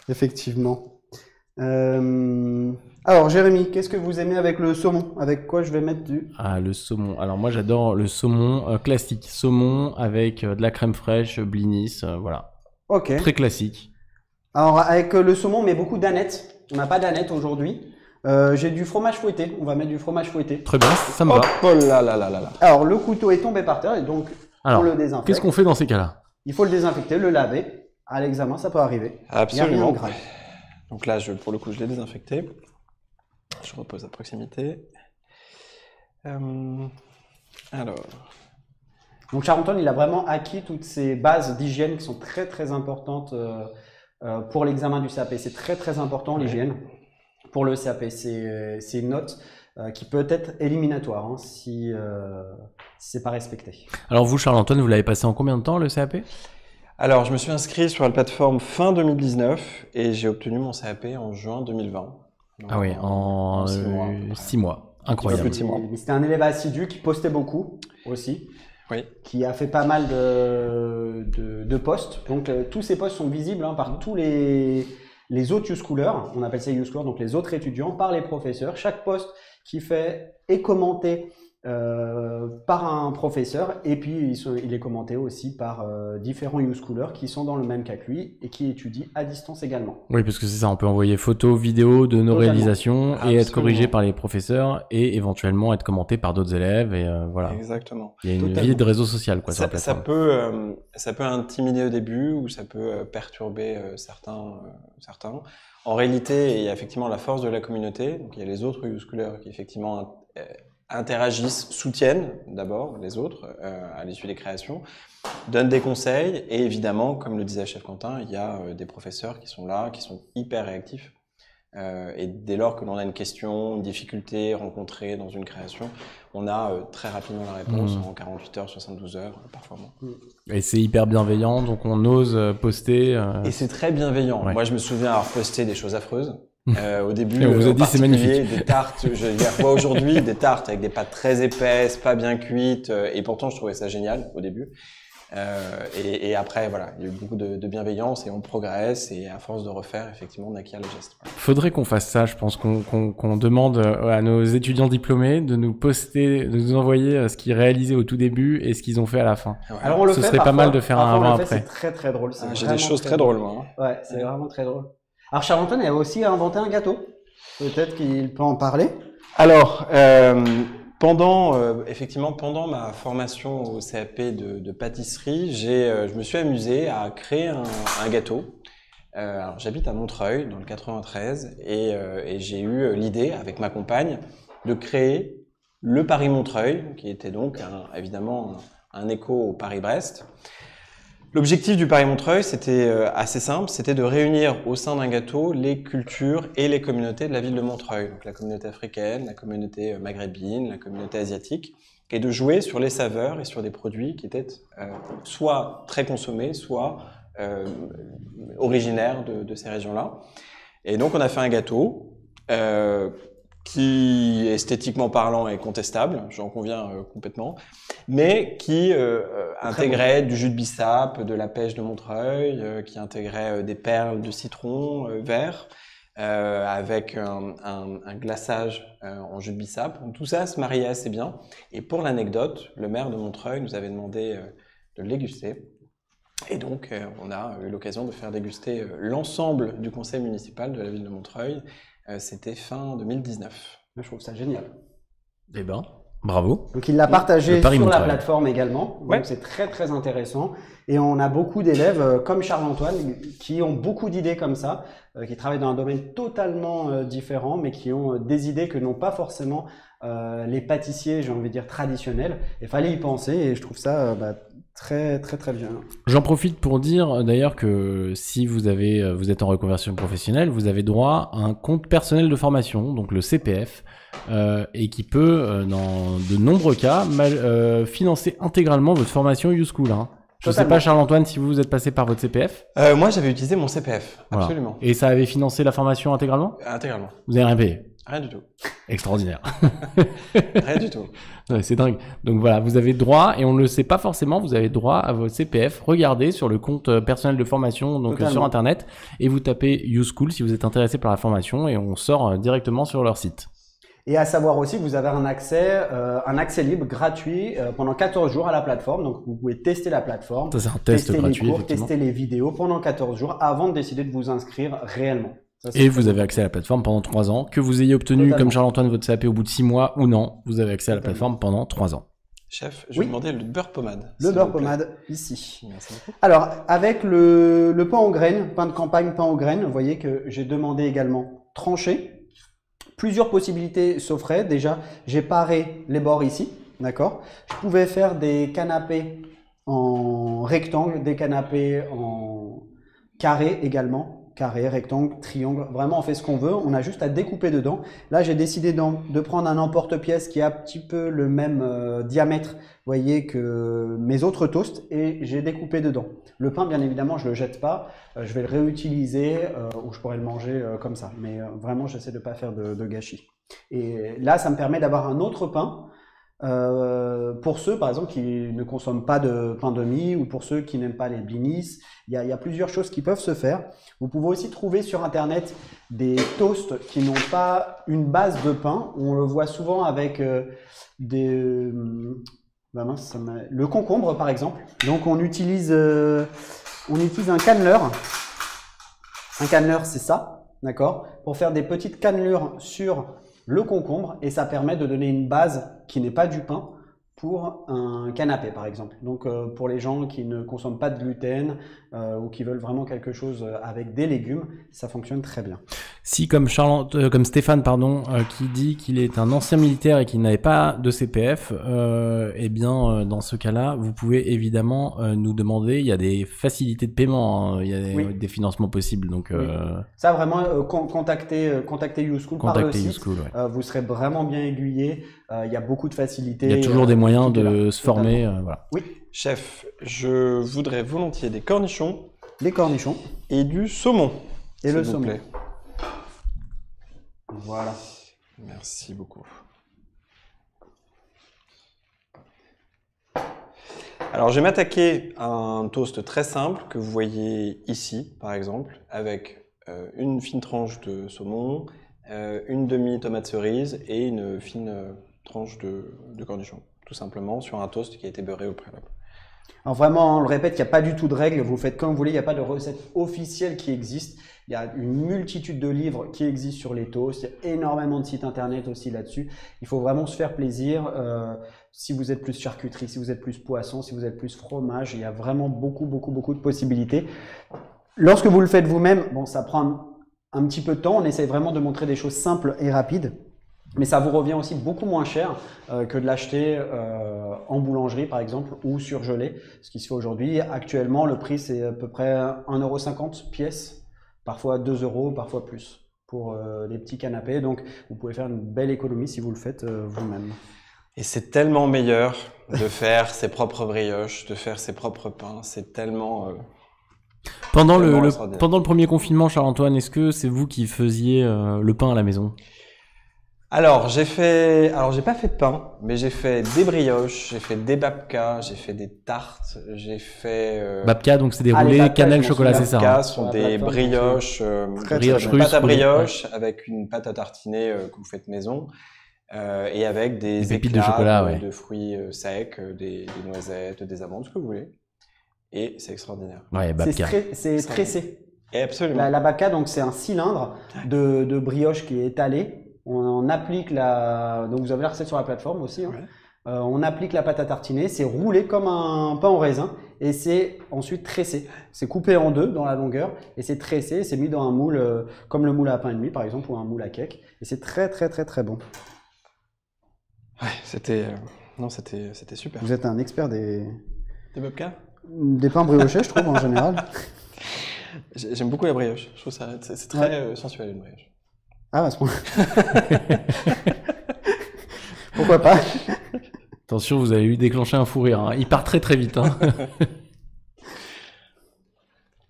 Effectivement. Alors Jérémy, qu'est-ce que vous aimez avec le saumon? Avec quoi je vais mettre du... Ah, le saumon. Alors moi j'adore le saumon classique. Saumon avec de la crème fraîche, blinis, voilà. Ok. Très classique. Alors avec le saumon, on met beaucoup d'anettes. On n'a pas d'anettes aujourd'hui. J'ai du fromage fouetté. On va mettre du fromage fouetté. Très bien, ça me va. Oh là là là là là. Alors le couteau est tombé par terre et donc on le désinfecte. Qu'est-ce qu'on fait dans ces cas-là? Il faut le désinfecter, le laver. À l'examen, ça peut arriver. Absolument. Il y a rien de grave. Donc là, pour le coup, je l'ai désinfecté. Je repose à proximité. Alors. Donc Charles-Antoine, il a vraiment acquis toutes ces bases d'hygiène qui sont très très importantes pour l'examen du CAP. C'est très très important l'hygiène pour le CAP. C'est une note qui peut être éliminatoire hein, si c'est pas respecté. Alors vous, Charles-Antoine, vous l'avez passé en combien de temps le CAP? Alors, je me suis inscrit sur la plateforme fin 2019 et j'ai obtenu mon CAP en juin 2020. Donc, ah oui, en 6 mois. Incroyable. Plus de 6 mois. C'était un élève assidu qui postait beaucoup aussi. Oui. Qui a fait pas mal de posts. Donc tous ces posts sont visibles hein, par tous les autres YouSchoolers. On appelle ça YouSchoolers, donc les autres étudiants, par les professeurs. Chaque post qui fait est commenté par un professeur et puis il est commenté aussi par différents YouSchoolers qui sont dans le même cas que lui et qui étudient à distance également. Oui, parce que c'est ça, on peut envoyer photos, vidéos de nos réalisations et Absolument. être corrigé par les professeurs et éventuellement être commenté par d'autres élèves et voilà. Exactement. Il y a une vie de réseau social quoi, sur la plateforme. Ça peut intimider au début ou ça peut perturber certains. En réalité, il y a effectivement la force de la communauté. Donc il y a les autres YouSchoolers qui effectivement interagissent, soutiennent d'abord les autres à l'issue des créations, donnent des conseils et évidemment, comme le disait Chef Quentin, il y a des professeurs qui sont là, qui sont hyper réactifs et dès lors que l'on a une question, une difficulté rencontrée dans une création, on a très rapidement la réponse en 48 heures, 72 heures, parfois moins. Et c'est hyper bienveillant, donc on ose poster. Et c'est très bienveillant. Ouais. Moi, je me souviens avoir posté des choses affreuses. Au début, et on vous a dit c'est magnifique. Des tartes, je vois aujourd'hui des tartes avec des pâtes très épaisses, pas bien cuites, et pourtant je trouvais ça génial au début. Et après, voilà, il y a eu beaucoup de bienveillance et on progresse et à force de refaire, effectivement, on acquiert le geste. Voilà. Faudrait qu'on fasse ça, je pense qu'on demande à nos étudiants diplômés de nous poster, de nous envoyer ce qu'ils réalisaient au tout début et ce qu'ils ont fait à la fin. Ouais. Alors on le Ce fait serait pas mal de faire un avant-après. C'est très très drôle. J'ai des choses très drôles, moi. Hein. Ouais, c'est vraiment très drôle. Alors Charles-Antoine a aussi inventé un gâteau. Peut-être qu'il peut en parler. Alors, effectivement, pendant ma formation au CAP de pâtisserie, je me suis amusé à créer un gâteau. Alors, j'habite à Montreuil, dans le 93, et j'ai eu l'idée, avec ma compagne, de créer le Paris-Montreuil, qui était donc évidemment un écho au Paris-Brest. L'objectif du Paris-Montreuil, c'était assez simple, c'était de réunir au sein d'un gâteau les cultures et les communautés de la ville de Montreuil, donc la communauté africaine, la communauté maghrébine, la communauté asiatique, et de jouer sur les saveurs et sur des produits qui étaient soit très consommés, soit originaires de ces régions-là. Et donc on a fait un gâteau qui, esthétiquement parlant, est contestable, j'en conviens complètement, mais qui intégrait du jus de bissap, de la pêche de Montreuil, qui intégrait des perles de citron vert, avec un glaçage en jus de bissap. Donc, tout ça se mariait assez bien. Et pour l'anecdote, le maire de Montreuil nous avait demandé de le déguster. Et donc, on a eu l'occasion de faire déguster l'ensemble du conseil municipal de la ville de Montreuil. C'était fin 2019. Je trouve ça génial. Eh ben, bravo. Donc il l'a partagé sur la Montreuil. plateforme également. Donc Ouais. c'est très très intéressant. Et on a beaucoup d'élèves comme Charles-Antoine qui ont beaucoup d'idées comme ça, qui travaillent dans un domaine totalement différent, mais qui ont des idées que n'ont pas forcément les pâtissiers, j'ai envie de dire, traditionnels. Il fallait y penser et je trouve ça très très très bien. J'en profite pour dire d'ailleurs que si vous êtes en reconversion professionnelle, vous avez droit à un compte personnel de formation, donc le CPF, et qui peut, dans de nombreux cas, financer intégralement votre formation YouSchool. Hein. Je sais pas, Charles-Antoine, si vous êtes passé par votre CPF. Moi, j'avais utilisé mon CPF, Voilà. absolument. Et ça avait financé la formation intégralement? Intégralement. Vous avez rien payé? Rien du tout. Extraordinaire. Rien du tout. Ouais, c'est dingue. Donc voilà, vous avez droit, et on ne le sait pas forcément, vous avez droit à votre CPF. Regardez sur le compte personnel de formation, donc sur Internet, et vous tapez YouSchool si vous êtes intéressé par la formation, et on sort directement sur leur site. Et à savoir aussi que vous avez un accès libre gratuit pendant 14 jours à la plateforme. Donc vous pouvez tester la plateforme, Ça, c'est un test tester gratuit, les cours, effectivement. tester les vidéos pendant 14 jours avant de décider de vous inscrire réellement. Ça, Et vous avez accès à la plateforme pendant 3 ans. Que vous ayez obtenu, Totalement. comme Charles-Antoine, votre CAP au bout de 6 mois ou non, vous avez accès à la plateforme pendant 3 ans. Chef, je vais demander le beurre pommade. Le beurre pommade, ici. Merci beaucoup. Alors, avec le pain aux graines, pain de campagne, pain aux graines, vous voyez que j'ai demandé également tranché. Plusieurs possibilités s'offraient. Déjà, j'ai paré les bords ici, d'accord. Je pouvais faire des canapés en rectangle, des canapés en carré également. Carré, rectangle, triangle, vraiment on fait ce qu'on veut, on a juste à découper dedans. Là j'ai décidé de prendre un emporte-pièce qui a un petit peu le même diamètre, vous voyez, que mes autres toasts, et j'ai découpé dedans. Le pain bien évidemment je le jette pas, je vais le réutiliser ou je pourrais le manger comme ça, mais vraiment j'essaie de pas faire de gâchis. Et là ça me permet d'avoir un autre pain. Pour ceux par exemple qui ne consomment pas de pain de mie ou pour ceux qui n'aiment pas les blinis, il y a plusieurs choses qui peuvent se faire. Vous pouvez aussi trouver sur internet des toasts qui n'ont pas une base de pain. On le voit souvent avec le concombre par exemple. Donc on utilise un canneleur. Un canneleur c'est ça, d'accord, pour faire des petites cannelures sur le concombre et ça permet de donner une base qui n'est pas du pain pour un canapé par exemple. Donc pour les gens qui ne consomment pas de gluten ou qui veulent vraiment quelque chose avec des légumes, ça fonctionne très bien. Si comme Stéphane qui dit qu'il est un ancien militaire et qu'il n'avait pas de CPF, eh bien dans ce cas-là, vous pouvez évidemment nous demander. Il y a des facilités de paiement, hein, il y a des financements possibles. Donc ça vraiment contactez YouSchool par le site. YouSchool, ouais. Vous serez vraiment bien aiguillé. Il y a beaucoup de facilités. Il y a toujours des moyens de se former. Voilà. Oui. Chef, je voudrais volontiers des cornichons. Les cornichons. Et du saumon. Et le s'il vous saumon. plaît. Voilà. Merci beaucoup. Alors, je vais m'attaquer à un toast très simple que vous voyez ici, par exemple, avec une fine tranche de saumon, une demi-tomate cerise et une fine tranche de cornichon, tout simplement, sur un toast qui a été beurré au préalable. Alors vraiment, on le répète, il n'y a pas du tout de règles, vous faites comme vous voulez, il n'y a pas de recette officielle qui existe. Il y a une multitude de livres qui existent sur les toasts, il y a énormément de sites internet aussi là-dessus. Il faut vraiment se faire plaisir. Si vous êtes plus charcuterie, si vous êtes plus poisson, si vous êtes plus fromage, il y a vraiment beaucoup de possibilités. Lorsque vous le faites vous-même, bon, ça prend un petit peu de temps, on essaie vraiment de montrer des choses simples et rapides. Mais ça vous revient aussi beaucoup moins cher que de l'acheter en boulangerie par exemple ou surgelé, ce qui se fait aujourd'hui. Actuellement, le prix c'est à peu près 1,50 € pièce, parfois 2 €, parfois plus pour des petits canapés. Donc vous pouvez faire une belle économie si vous le faites vous-même. Et c'est tellement meilleur de faire ses propres brioches, de faire ses propres pains. C'est tellement... Pendant le premier confinement, Charles-Antoine, est-ce que c'est vous qui faisiez le pain à la maison? Alors, j'ai pas fait de pain, mais j'ai fait des brioches, j'ai fait des babkas, j'ai fait des tartes, j'ai fait... Babka, donc c'est des roulés, cannelle, chocolat, c'est ça. Les babkas sont des brioches, brioche pâte à russe, brioche avec une pâte à tartiner que vous faites maison et avec des pépites éclats de chocolat, ouais. de fruits secs, des noisettes, des amandes, ce que vous voulez. Et c'est extraordinaire. Ouais, babka. C'est tressé. Et absolument. La babka, donc c'est un cylindre de brioche qui est étalé. On applique donc vous avez la recette sur la plateforme aussi. Hein. Ouais. On applique la pâte à tartiner, c'est roulé comme un pain au raisin et c'est ensuite tressé. C'est coupé en deux dans la longueur et c'est tressé, c'est mis dans un moule comme le moule à pain et demi par exemple ou un moule à cake et c'est très bon. Ouais, c'était super. Vous êtes un expert des babkas? Des pains briochés, je trouve en général. J'aime beaucoup la brioche. Je trouve ça c'est très sensuel une brioche. Ah, à ce point. Pourquoi pas? Attention, vous avez eu déclenché un fou rire. Hein. Il part très vite. Hein.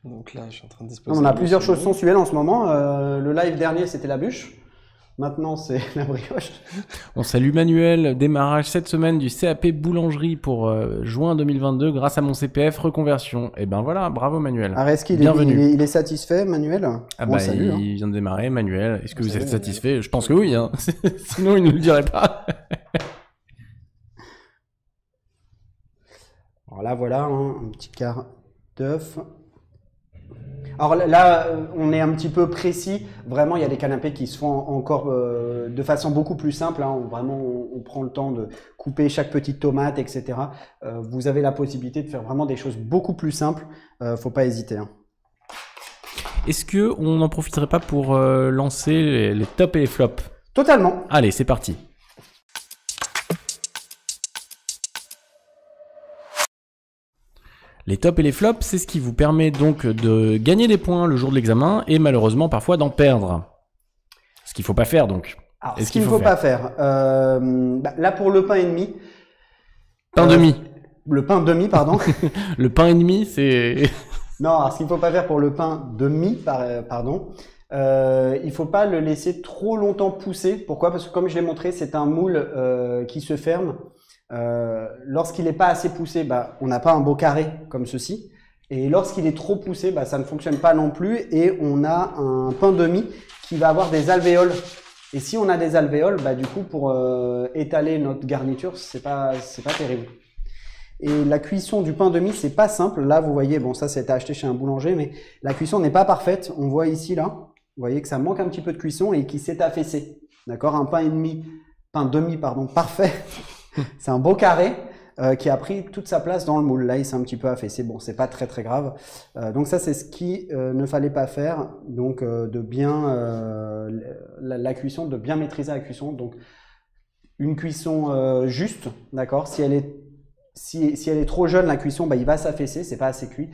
Donc là, je suis en train de disposer. On a plusieurs choses sensuelles en ce moment. Le live dernier, c'était la bûche. Maintenant, c'est la brioche. On salue Manuel, démarrage cette semaine du CAP boulangerie pour juin 2022 grâce à mon CPF reconversion. Et ben voilà, bravo Manuel. Alors, est-ce qu'il il est satisfait, Manuel? Ah bah, salue, il vient de démarrer, Manuel. Est-ce que vous êtes satisfait? Je pense que oui, hein. Sinon il ne nous le dirait pas. Alors là, voilà, hein, un petit quart d'œuf. Alors là, on est un petit peu précis. Vraiment, il y a des canapés qui se font encore de façon beaucoup plus simple. Hein. On prend le temps de couper chaque petite tomate, etc. Vous avez la possibilité de faire vraiment des choses beaucoup plus simples. Faut pas hésiter. Hein. Est-ce que on n'en profiterait pas pour lancer les tops et les flops? Totalement. Allez, c'est parti. Les tops et les flops, c'est ce qui vous permet donc de gagner des points le jour de l'examen et malheureusement parfois d'en perdre. Ce qu'il ne faut pas faire donc. Alors, ce qu'il ne faut pas faire. Là pour le pain et demi. Pain demi. Le pain demi, pardon. Le pain et demi, c'est... Non, alors ce qu'il ne faut pas faire pour le pain demi, pardon. Il ne faut pas le laisser trop longtemps pousser. Pourquoi? Parce que comme je l'ai montré, c'est un moule qui se ferme. Lorsqu'il n'est pas assez poussé, on n'a pas un beau carré comme ceci. Et lorsqu'il est trop poussé, ça ne fonctionne pas non plus. Et on a un pain demi qui va avoir des alvéoles. Et si on a des alvéoles, du coup, pour étaler notre garniture, c'est pas terrible. Et la cuisson du pain demi, c'est pas simple. Là, vous voyez, bon, ça, c'était acheté chez un boulanger, mais la cuisson n'est pas parfaite. On voit ici, là, vous voyez que ça manque un petit peu de cuisson et qui s'est affaissé. D'accord? Un pain demi, parfait. C'est un beau carré qui a pris toute sa place dans le moule. Là, il s'est un petit peu affaissé. Bon, c'est pas très grave. Donc ça, c'est ce qui ne fallait pas faire. Donc de bien la cuisson, de bien maîtriser la cuisson. Donc une cuisson juste, d'accord. Si elle est trop jeune, la cuisson, il va s'affaisser. C'est pas assez cuit.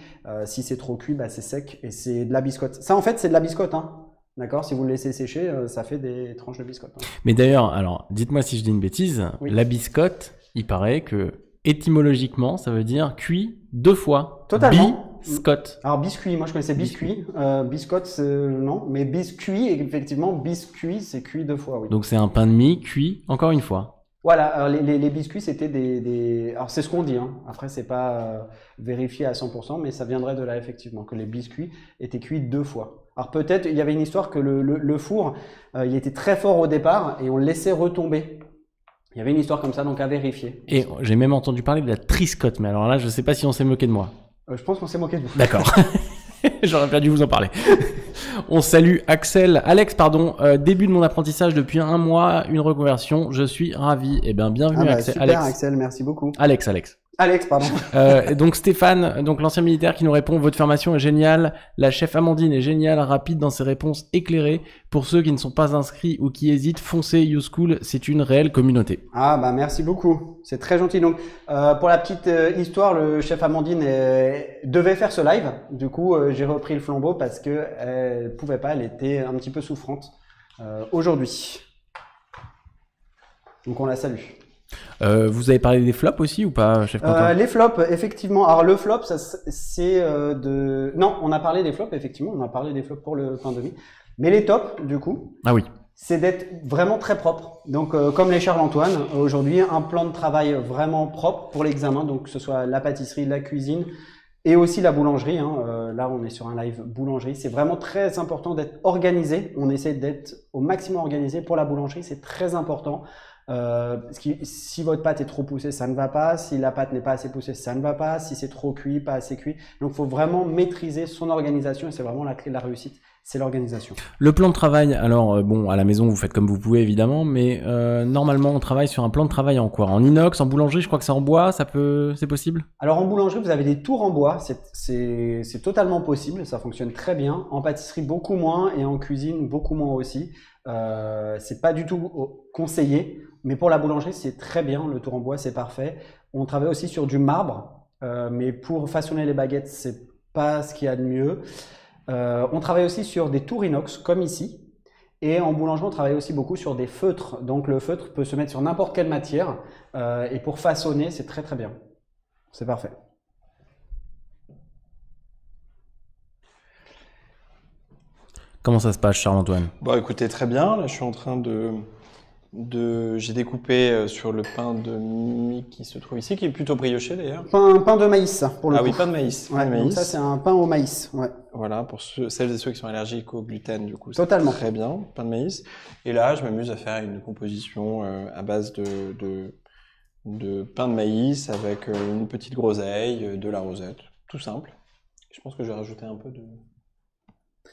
Si c'est trop cuit, c'est sec et c'est de la biscotte. Ça, en fait, c'est de la biscotte, hein. D'accord, si vous le laissez sécher, ça fait des tranches de biscotte. Hein. Mais d'ailleurs, alors, dites-moi si je dis une bêtise, oui. La biscotte, il paraît que étymologiquement, ça veut dire cuit 2 fois. Totalement. Biscotte. Alors biscuit, moi je connaissais biscuit. Biscotte, non, mais biscuit, effectivement, biscuit, c'est cuit 2 fois, oui. Donc c'est un pain de mie cuit encore une fois. Voilà, alors les biscuits, c'était Alors, c'est ce qu'on dit, hein. Après, c'est pas vérifié à 100%, mais ça viendrait de là, effectivement, que les biscuits étaient cuits 2 fois. Alors, peut-être, il y avait une histoire que le four, il était très fort au départ et on le laissait retomber. Il y avait une histoire comme ça, donc à vérifier. Et j'ai même entendu parler de la triscotte, mais alors là, je sais pas si on s'est moqué de moi. Je pense qu'on s'est moqué de vous. D'accord. J'aurais pas dû vous en parler. On salue Alex, pardon. Début de mon apprentissage depuis 1 mois, une reconversion. Je suis ravi. Eh bien, bienvenue Axel. Super, Axel, merci beaucoup. Alex. Alex, pardon. Donc Stéphane, donc l'ancien militaire qui nous répond, votre formation est géniale. La chef Amandine est géniale, rapide dans ses réponses éclairées. Pour ceux qui ne sont pas inscrits ou qui hésitent, foncez YouSchool, c'est une réelle communauté. Ah bah merci beaucoup, c'est très gentil. Donc pour la petite histoire, le chef Amandine devait faire ce live. Du coup, j'ai repris le flambeau parce que elle pouvait pas, elle était un petit peu souffrante aujourd'hui. Donc on la salue. Vous avez parlé des flops aussi ou pas, chef Quentin? Les flops, effectivement. Alors le flop, c'est Non, on a parlé des flops, effectivement. On a parlé des flops pour le pain de mie. Mais les tops, du coup, Ah oui. c'est d'être vraiment très propre. Donc comme les Charles-Antoine, aujourd'hui, un plan de travail vraiment propre pour l'examen. Donc que ce soit la pâtisserie, la cuisine et aussi la boulangerie. Hein. Là, on est sur un live boulangerie. C'est vraiment très important d'être organisé. On essaie d'être au maximum organisé. Pour la boulangerie, c'est très important. Si votre pâte est trop poussée, ça ne va pas. Si la pâte n'est pas assez poussée, ça ne va pas. Si c'est trop cuit, pas assez cuit. Donc, il faut vraiment maîtriser son organisation et c'est vraiment la clé de la réussite, c'est l'organisation. Le plan de travail, alors bon, à la maison, vous faites comme vous pouvez évidemment, mais normalement, on travaille sur un plan de travail en quoi? En inox, en boulangerie, je crois que c'est en bois, c'est possible? Alors, en boulangerie, vous avez des tours en bois, c'est totalement possible, ça fonctionne très bien. En pâtisserie, beaucoup moins et en cuisine, beaucoup moins aussi. C'est pas du tout conseillé. Mais pour la boulangerie, c'est très bien. Le tour en bois, c'est parfait. On travaille aussi sur du marbre, mais pour façonner les baguettes, c'est pas ce qu'il y a de mieux. On travaille aussi sur des tours inox, comme ici. Et en boulangerie, on travaille aussi beaucoup sur des feutres. Donc le feutre peut se mettre sur n'importe quelle matière. Et pour façonner, c'est très très bien. C'est parfait. Comment ça se passe, Charles-Antoine? Bon, écoutez, très bien. Là, je suis en train j'ai découpé sur le pain de mie qui se trouve ici, qui est plutôt brioché d'ailleurs. Pain de maïs, pour le coup. Ah oui, pain de maïs. Ouais, de maïs. donc ça, c'est un pain au maïs. Ouais. Voilà, pour celles et ceux qui sont allergiques au gluten, du coup. Totalement. Très bien, pain de maïs. Et là, je m'amuse à faire une composition à base de pain de maïs avec une petite groseille, de la rosette. Tout simple. Je pense que je vais rajouter un peu de...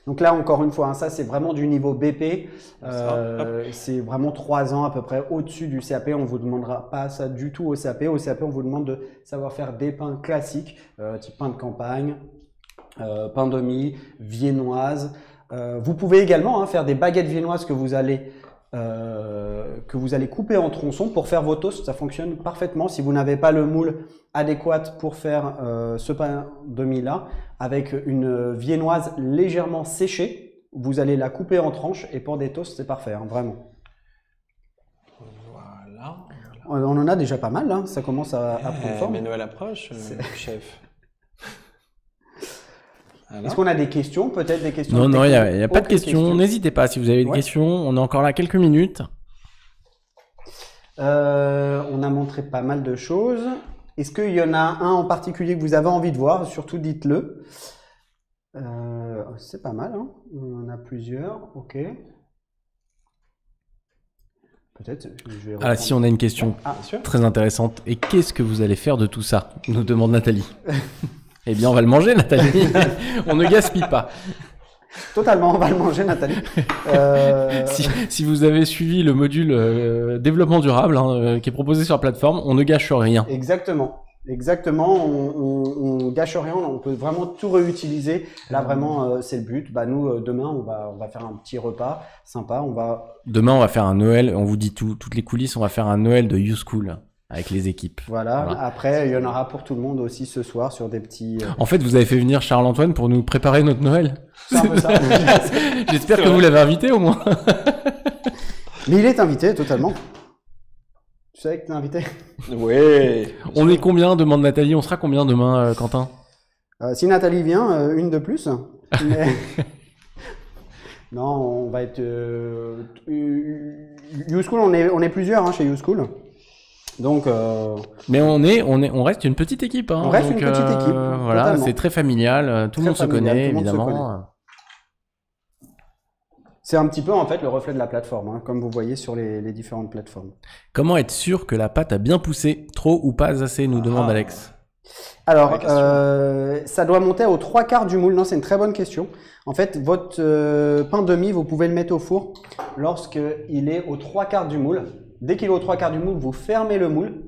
Donc là, encore une fois, hein, ça c'est vraiment du niveau BP. C'est vraiment 3 ans à peu près au-dessus du CAP. On ne vous demandera pas ça du tout au CAP. Au CAP, on vous demande de savoir faire des pains classiques, type pain de campagne, pain de mie, viennoise. Vous pouvez également faire des baguettes viennoises que vous allez couper en tronçons pour faire vos toasts. Ça fonctionne parfaitement. Si vous n'avez pas le moule adéquat pour faire ce pain de mie là, avec une viennoise légèrement séchée, vous allez la couper en tranches et pour des toasts, c'est parfait, hein, vraiment. Voilà. On en a déjà pas mal, hein. Ça commence à prendre forme. Mais Noël approche, chef. Voilà. Est-ce qu'on a des questions? Peut-être des questions? Non, il n'y a pas de questions. N'hésitez pas si vous avez des questions. On est encore là quelques minutes. On a montré pas mal de choses. Est-ce qu'il y en a un en particulier que vous avez envie de voir? Surtout, dites-le. C'est pas mal, hein. On en a plusieurs. Ok. Peut-être. Je vais Ah, si on a une question très intéressante. Et qu'est-ce que vous allez faire de tout ça? Nous demande Nathalie. Eh bien, on va le manger, Nathalie. On ne gaspille pas. Totalement, on va le manger, Nathalie. Si vous avez suivi le module développement durable qui est proposé sur la plateforme, on ne gâche rien. Exactement. On gâche rien, on peut vraiment tout réutiliser. Là, vraiment, c'est le but. Bah, nous, demain, on va faire un petit repas sympa. Demain, on va faire un Noël. On vous dit toutes les coulisses. On va faire un Noël de YouSchool avec les équipes. Voilà. Après, il y en aura pour tout le monde aussi ce soir sur des petits... En fait, vous avez fait venir Charles-Antoine pour nous préparer notre Noël. C'est un peu ça. J'espère que vous l'avez invité au moins. Mais il est invité, totalement. Tu savais que tu es invité? Oui. On est combien, demande Nathalie? On sera combien demain, Quentin? Si Nathalie vient, une de plus. Mais... non, on va être... YouSchool, on est plusieurs chez YouSchool. Donc, Mais on reste une petite équipe. Hein. On reste Donc, une petite équipe. Voilà, Totalement. c'est très familial. Tout le monde se connaît, évidemment. C'est un petit peu en fait le reflet de la plateforme, hein, comme vous voyez sur les différentes plateformes. Comment être sûr que la pâte a bien poussé? Trop ou pas assez, nous demande Alex. Alors, ça doit monter aux 3/4 du moule. Non, c'est une très bonne question. En fait, votre pain de mie, vous pouvez le mettre au four lorsqu'il est aux 3/4 du moule. Dès qu'il est aux 3/4 du moule, vous fermez le moule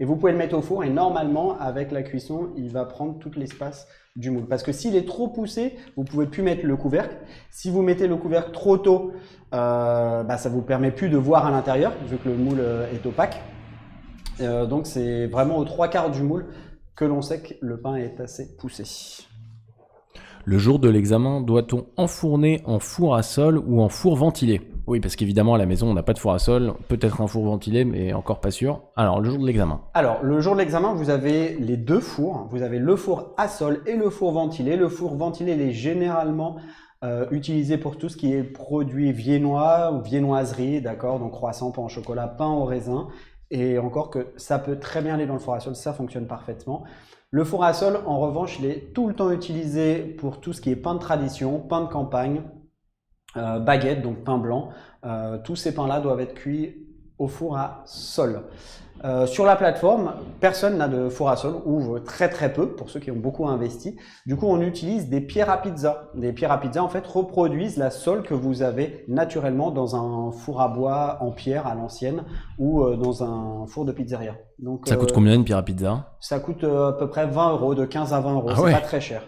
et vous pouvez le mettre au four. Et normalement, avec la cuisson, il va prendre tout l'espace du moule. Parce que s'il est trop poussé, vous pouvez plus mettre le couvercle. Si vous mettez le couvercle trop tôt, ça vous permet plus de voir à l'intérieur, vu que le moule est opaque. Donc, c'est vraiment aux 3/4 du moule que l'on sait que le pain est assez poussé. Le jour de l'examen, doit-on enfourner en four à sol ou en four ventilé? Oui, parce qu'évidemment, à la maison, on n'a pas de four à sol. Peut-être un four ventilé, mais encore pas sûr. Alors, le jour de l'examen. Alors, le jour de l'examen, vous avez les deux fours. Vous avez le four à sol et le four ventilé. Le four ventilé, il est généralement utilisé pour tout ce qui est produits viennois ou viennoiserie, d'accord? Donc, croissant, pain au chocolat, pain au raisin. Et encore que ça peut très bien aller dans le four à sol, ça fonctionne parfaitement. Le four à sol, en revanche, il est tout le temps utilisé pour tout ce qui est pain de tradition, pain de campagne, baguette, donc pain blanc. Tous ces pains-là doivent être cuits au four à sol. Sur la plateforme, personne n'a de four à sol, ou très très peu, pour ceux qui ont beaucoup investi. Du coup, on utilise des pierres à pizza. Des pierres à pizza, en fait, reproduisent la sole que vous avez naturellement dans un four à bois en pierre à l'ancienne ou dans un four de pizzeria. Donc, ça coûte combien une pierre à pizza? Ça coûte à peu près 20 €, de 15 à 20 €. Ah C'est ouais. pas très cher.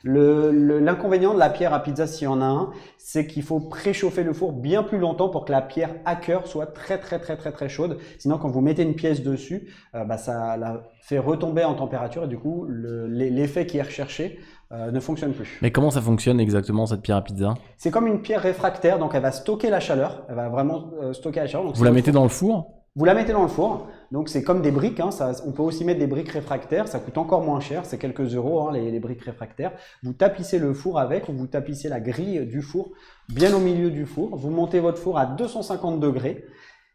L'inconvénient de la pierre à pizza, s'il y en a un, c'est qu'il faut préchauffer le four bien plus longtemps pour que la pierre à cœur soit très chaude. Sinon, quand vous mettez une pièce dessus, ça la fait retomber en température et du coup, l'effet qui est recherché ne fonctionne plus. Mais comment ça fonctionne exactement cette pierre à pizza? C'est comme une pierre réfractaire, donc elle va stocker la chaleur. Elle va vraiment stocker la chaleur. Donc vous la mettez dans le four? Vous la mettez dans le four, donc c'est comme des briques, hein, on peut aussi mettre des briques réfractaires, ça coûte encore moins cher, c'est quelques euros hein, les briques réfractaires. Vous tapissez le four avec, ou vous tapissez la grille du four bien au milieu du four, vous montez votre four à 250 degrés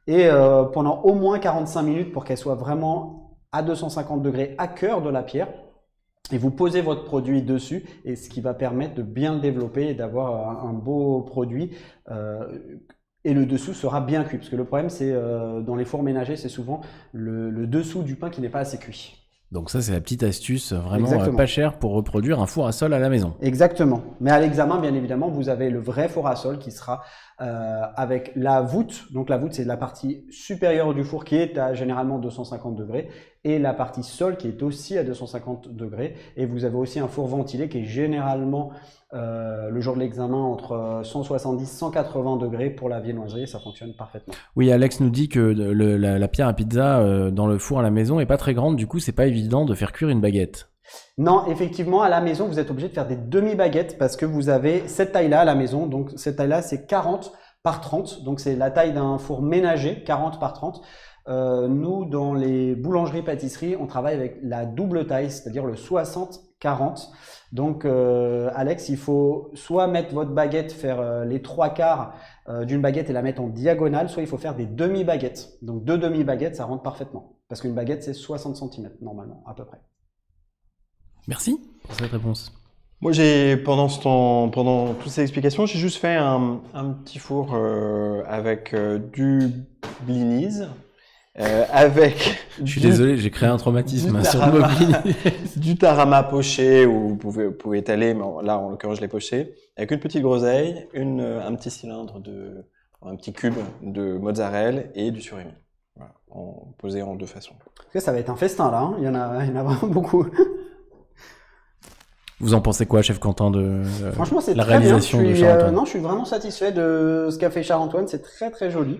et pendant au moins 45 minutes pour qu'elle soit vraiment à 250 degrés à cœur de la pierre. Et vous posez votre produit dessus, et ce qui va permettre de bien le développer et d'avoir un beau produit. Et le dessous sera bien cuit, parce que le problème, c'est dans les fours ménagers, c'est souvent le dessous du pain qui n'est pas assez cuit. Donc ça, c'est la petite astuce vraiment pas chère pour reproduire un four à sol à la maison. Exactement. Mais à l'examen, bien évidemment, vous avez le vrai four à sol qui sera avec la voûte. Donc la voûte, c'est la partie supérieure du four qui est à généralement 250 degrés et la partie sol qui est aussi à 250 degrés. Et vous avez aussi un four ventilé qui est généralement le jour de l'examen entre 170 et 180 degrés pour la viennoiserie, et ça fonctionne parfaitement. Oui, Alex nous dit que la pierre à pizza dans le four à la maison est pas très grande, du coup c'est pas évident de faire cuire une baguette. Non, effectivement, à la maison, vous êtes obligé de faire des demi-baguettes parce que vous avez cette taille-là à la maison. Donc cette taille-là, c'est 40 par 30. Donc c'est la taille d'un four ménager, 40 par 30. Nous, dans les boulangeries-pâtisseries, on travaille avec la double taille, c'est-à-dire le 60-40. Donc, Alex, il faut soit mettre votre baguette, faire les 3/4 d'une baguette et la mettre en diagonale, soit il faut faire des demi-baguettes. Donc, 2 demi-baguettes, ça rentre parfaitement. Parce qu'une baguette, c'est 60 cm normalement, à peu près. Merci pour cette réponse. Moi, pendant toutes ces explications, j'ai juste fait un petit four avec du blinis. Je suis désolé, j'ai créé un traumatisme sur le mobile. Du tarama poché où vous pouvez étaler, mais là en l'occurrence je l'ai poché, avec une petite groseille, un petit cylindre un petit cube de mozzarella et du surimi. Voilà, posé en deux façons. Ça va être un festin là, hein. Il y en a vraiment beaucoup. Vous en pensez quoi, chef Quentin, de Franchement, c'est la très réalisation bien. de Charles-Antoine? Non, je suis vraiment satisfait de ce qu'a fait Charles-Antoine. C'est très joli.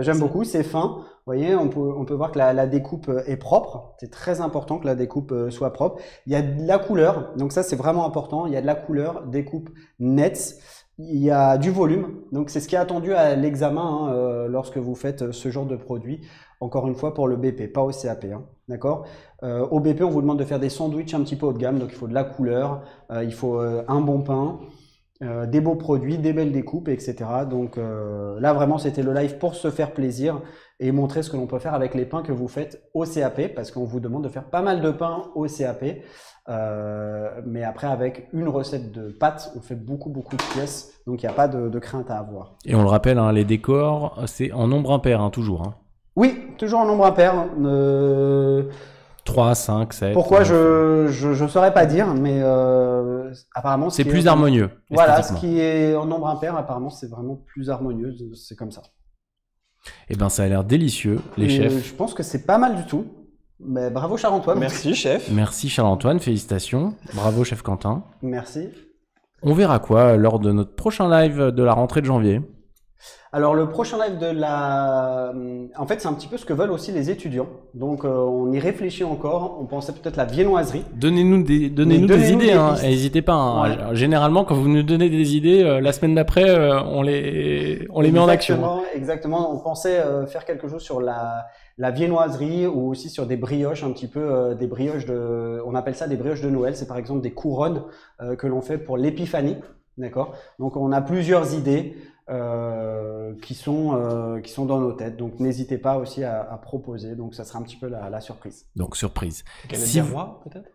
J'aime beaucoup. C'est fin. Vous voyez, on peut voir que la découpe est propre. C'est très important que la découpe soit propre. Il y a de la couleur. Donc ça, c'est vraiment important. Il y a de la couleur, découpe nette. Il y a du volume. Donc c'est ce qui est attendu à l'examen hein, lorsque vous faites ce genre de produit. Encore une fois pour le BP, pas au CAP. Hein, d'accord. Au BP, on vous demande de faire des sandwichs un petit peu haut de gamme. Donc il faut de la couleur, il faut un bon pain, des beaux produits, des belles découpes, etc. Donc là, vraiment, c'était le live pour se faire plaisir. et montrer ce que l'on peut faire avec les pains que vous faites au CAP, parce qu'on vous demande de faire pas mal de pains au CAP. Mais après, avec une recette de pâtes, on fait beaucoup de pièces, donc il n'y a pas de crainte à avoir. Et on le rappelle, hein, les décors, c'est en nombre impair, hein, toujours. Hein. Oui, toujours en nombre impair. 3, 5, 7. Pourquoi je saurais pas dire, mais apparemment c'est plus harmonieux. Voilà, ce qui est en nombre impair, apparemment, c'est vraiment plus harmonieux. C'est comme ça. Eh ben, ça a l'air délicieux, les chefs. Je pense que c'est pas mal du tout. Mais bravo Charles-Antoine. Merci chef. Merci Charles-Antoine, félicitations. Bravo chef Quentin. Merci. On verra quoi lors de notre prochain live de la rentrée de janvier? Alors le prochain live en fait c'est un petit peu ce que veulent aussi les étudiants. Donc on y réfléchit encore. On pensait peut-être la viennoiserie. Donnez-nous des idées. Hein. N'hésitez pas. Hein. Ouais. Généralement quand vous nous donnez des idées, la semaine d'après on les met en action. Exactement. On pensait faire quelque chose sur la viennoiserie ou aussi sur des brioches un petit peu, des brioches on appelle ça des brioches de Noël. C'est par exemple des couronnes que l'on fait pour l'épiphanie. D'accord. Donc on a plusieurs idées. Qui sont dans nos têtes, donc n'hésitez pas aussi à proposer, donc ça sera un petit peu la surprise. Donc surprise. Galette des rois peut-être.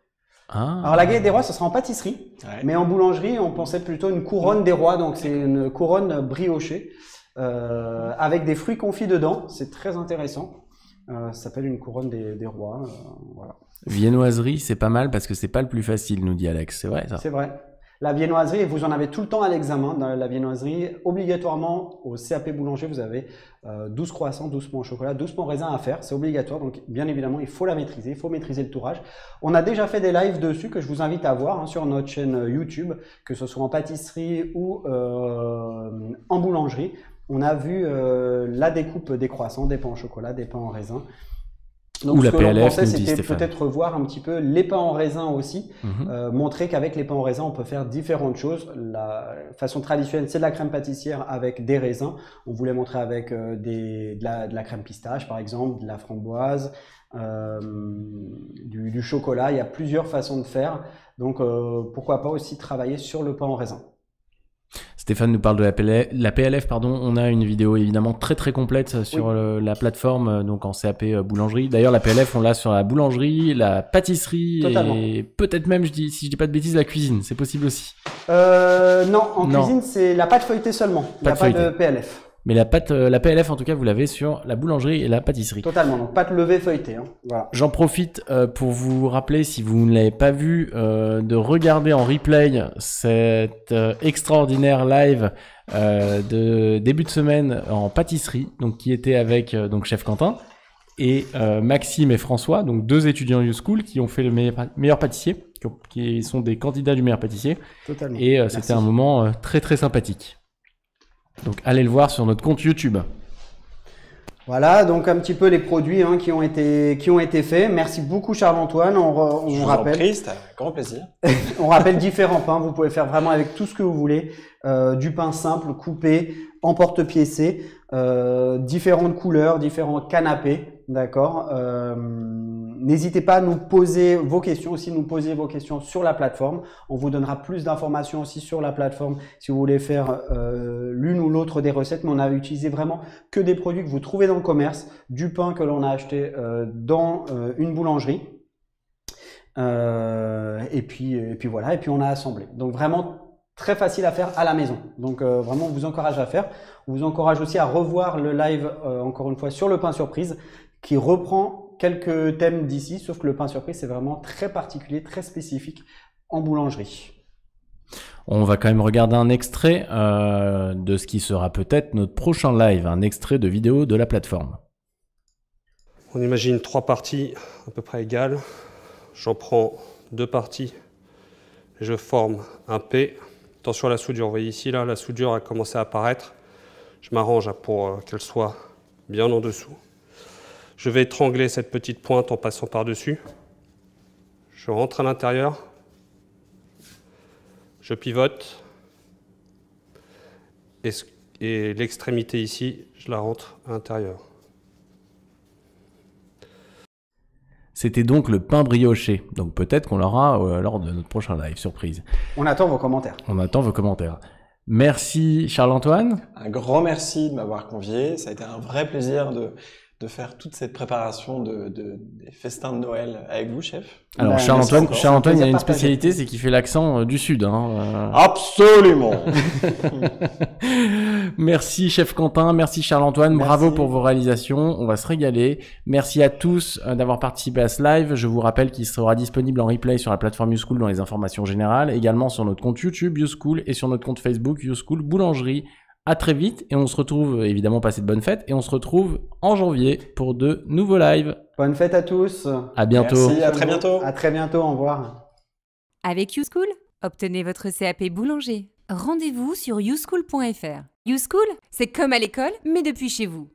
Alors la galette des rois, ça sera en pâtisserie, mais en boulangerie, on pensait plutôt une couronne des rois, donc c'est une couronne briochée avec des fruits confits dedans, c'est très intéressant. Ça s'appelle une couronne des rois. Voilà. Viennoiserie, c'est pas mal parce que c'est pas le plus facile, nous dit Alex, c'est vrai ça. C'est vrai. La viennoiserie, vous en avez tout le temps à l'examen. Dans la viennoiserie, obligatoirement, au CAP boulanger, vous avez 12 croissants, 12 pains au chocolat, 12 pains au raisin à faire. C'est obligatoire, donc bien évidemment, il faut la maîtriser, il faut maîtriser le tourage. On a déjà fait des lives dessus que je vous invite à voir sur notre chaîne YouTube, que ce soit en pâtisserie ou en boulangerie. On a vu la découpe des croissants, des pains au chocolat, des pains en raisin. Donc, ou ce la que PLF, l'on pensait, c'était peut-être voir un petit peu les pains en raisin aussi, montrer qu'avec les pains en raisin, on peut faire différentes choses. La façon traditionnelle, c'est de la crème pâtissière avec des raisins. On voulait montrer avec de la crème pistache, par exemple, de la framboise, du chocolat. Il y a plusieurs façons de faire. Donc, pourquoi pas aussi travailler sur le pain en raisin. Stéphane nous parle de la PLF, pardon. On a une vidéo évidemment très complète sur la plateforme, donc en CAP boulangerie. D'ailleurs, la PLF, on l'a sur la boulangerie, la pâtisserie. Totalement. Et peut-être même, si je dis pas de bêtises, la cuisine. C'est possible aussi. Non, en cuisine, c'est la pâte feuilletée seulement. Il n'y a pas de PLF. Mais la PLF, en tout cas, vous l'avez sur la boulangerie et la pâtisserie. Totalement, donc pâte levée feuilletée. Hein. Voilà. J'en profite pour vous rappeler, si vous ne l'avez pas vu, de regarder en replay cet extraordinaire live de début de semaine en pâtisserie, donc qui était avec donc chef Quentin et Maxime et François, donc 2 étudiants YouSchool qui ont fait le meilleur pâtissier, qui sont des candidats du meilleur pâtissier. Totalement. Et c'était un moment très sympathique. Donc allez le voir sur notre compte YouTube. Voilà, donc un petit peu les produits qui ont été faits. Merci beaucoup Charles-Antoine. On rappelle. C'était un grand plaisir. On rappelle différents pains. Vous pouvez faire vraiment avec tout ce que vous voulez. Du pain simple, coupé, emporte-piécé, différentes couleurs, différents canapés. D'accord. N'hésitez pas à nous poser vos questions aussi, nous poser vos questions sur la plateforme. On vous donnera plus d'informations aussi sur la plateforme si vous voulez faire l'une ou l'autre des recettes. Mais on a utilisé vraiment que des produits que vous trouvez dans le commerce, du pain que l'on a acheté dans une boulangerie. Et puis voilà, et puis on a assemblé. Donc vraiment très facile à faire à la maison. Donc vraiment, on vous encourage à faire. On vous encourage aussi à revoir le live, encore une fois, sur le pain surprise, qui reprend quelques thèmes d'ici, sauf que le pain surprise, c'est vraiment très particulier, très spécifique en boulangerie. On va quand même regarder un extrait de ce qui sera peut-être notre prochain live, un extrait de vidéo de la plateforme. On imagine 3 parties à peu près égales. J'en prends 2 parties et je forme un P. Attention à la soudure, vous voyez ici, là, la soudure a commencé à apparaître. Je m'arrange pour qu'elle soit bien en dessous. Je vais étrangler cette petite pointe en passant par-dessus. Je rentre à l'intérieur. Je pivote. Et l'extrémité ici, je la rentre à l'intérieur. C'était donc le pain brioché. Donc peut-être qu'on l'aura lors de notre prochain live, surprise. On attend vos commentaires. On attend vos commentaires. Merci Charles-Antoine. Un grand merci de m'avoir convié. Ça a été un vrai plaisir de de faire toute cette préparation des festins de Noël avec vous, chef. Alors, Bah, Charles-Antoine, merci Charles-Antoine, il y a une encore. spécialité, c'est qu'il fait l'accent du Sud. Hein. Absolument. Merci, chef Quentin. Merci, Charles-Antoine. Merci. Bravo pour vos réalisations. On va se régaler. Merci à tous d'avoir participé à ce live. Je vous rappelle qu'il sera disponible en replay sur la plateforme YouSchool dans les informations générales, également sur notre compte YouTube YouSchool et sur notre compte Facebook YouSchool Boulangerie. À très vite et on se retrouve, évidemment, passez de bonnes fêtes et on se retrouve en janvier pour de nouveaux lives. Bonne fête à tous. À bientôt. Merci, à très bientôt. À très bientôt, au revoir. Avec YouSchool, obtenez votre CAP boulanger. Rendez-vous sur youschool.fr. YouSchool, c'est comme à l'école, mais depuis chez vous.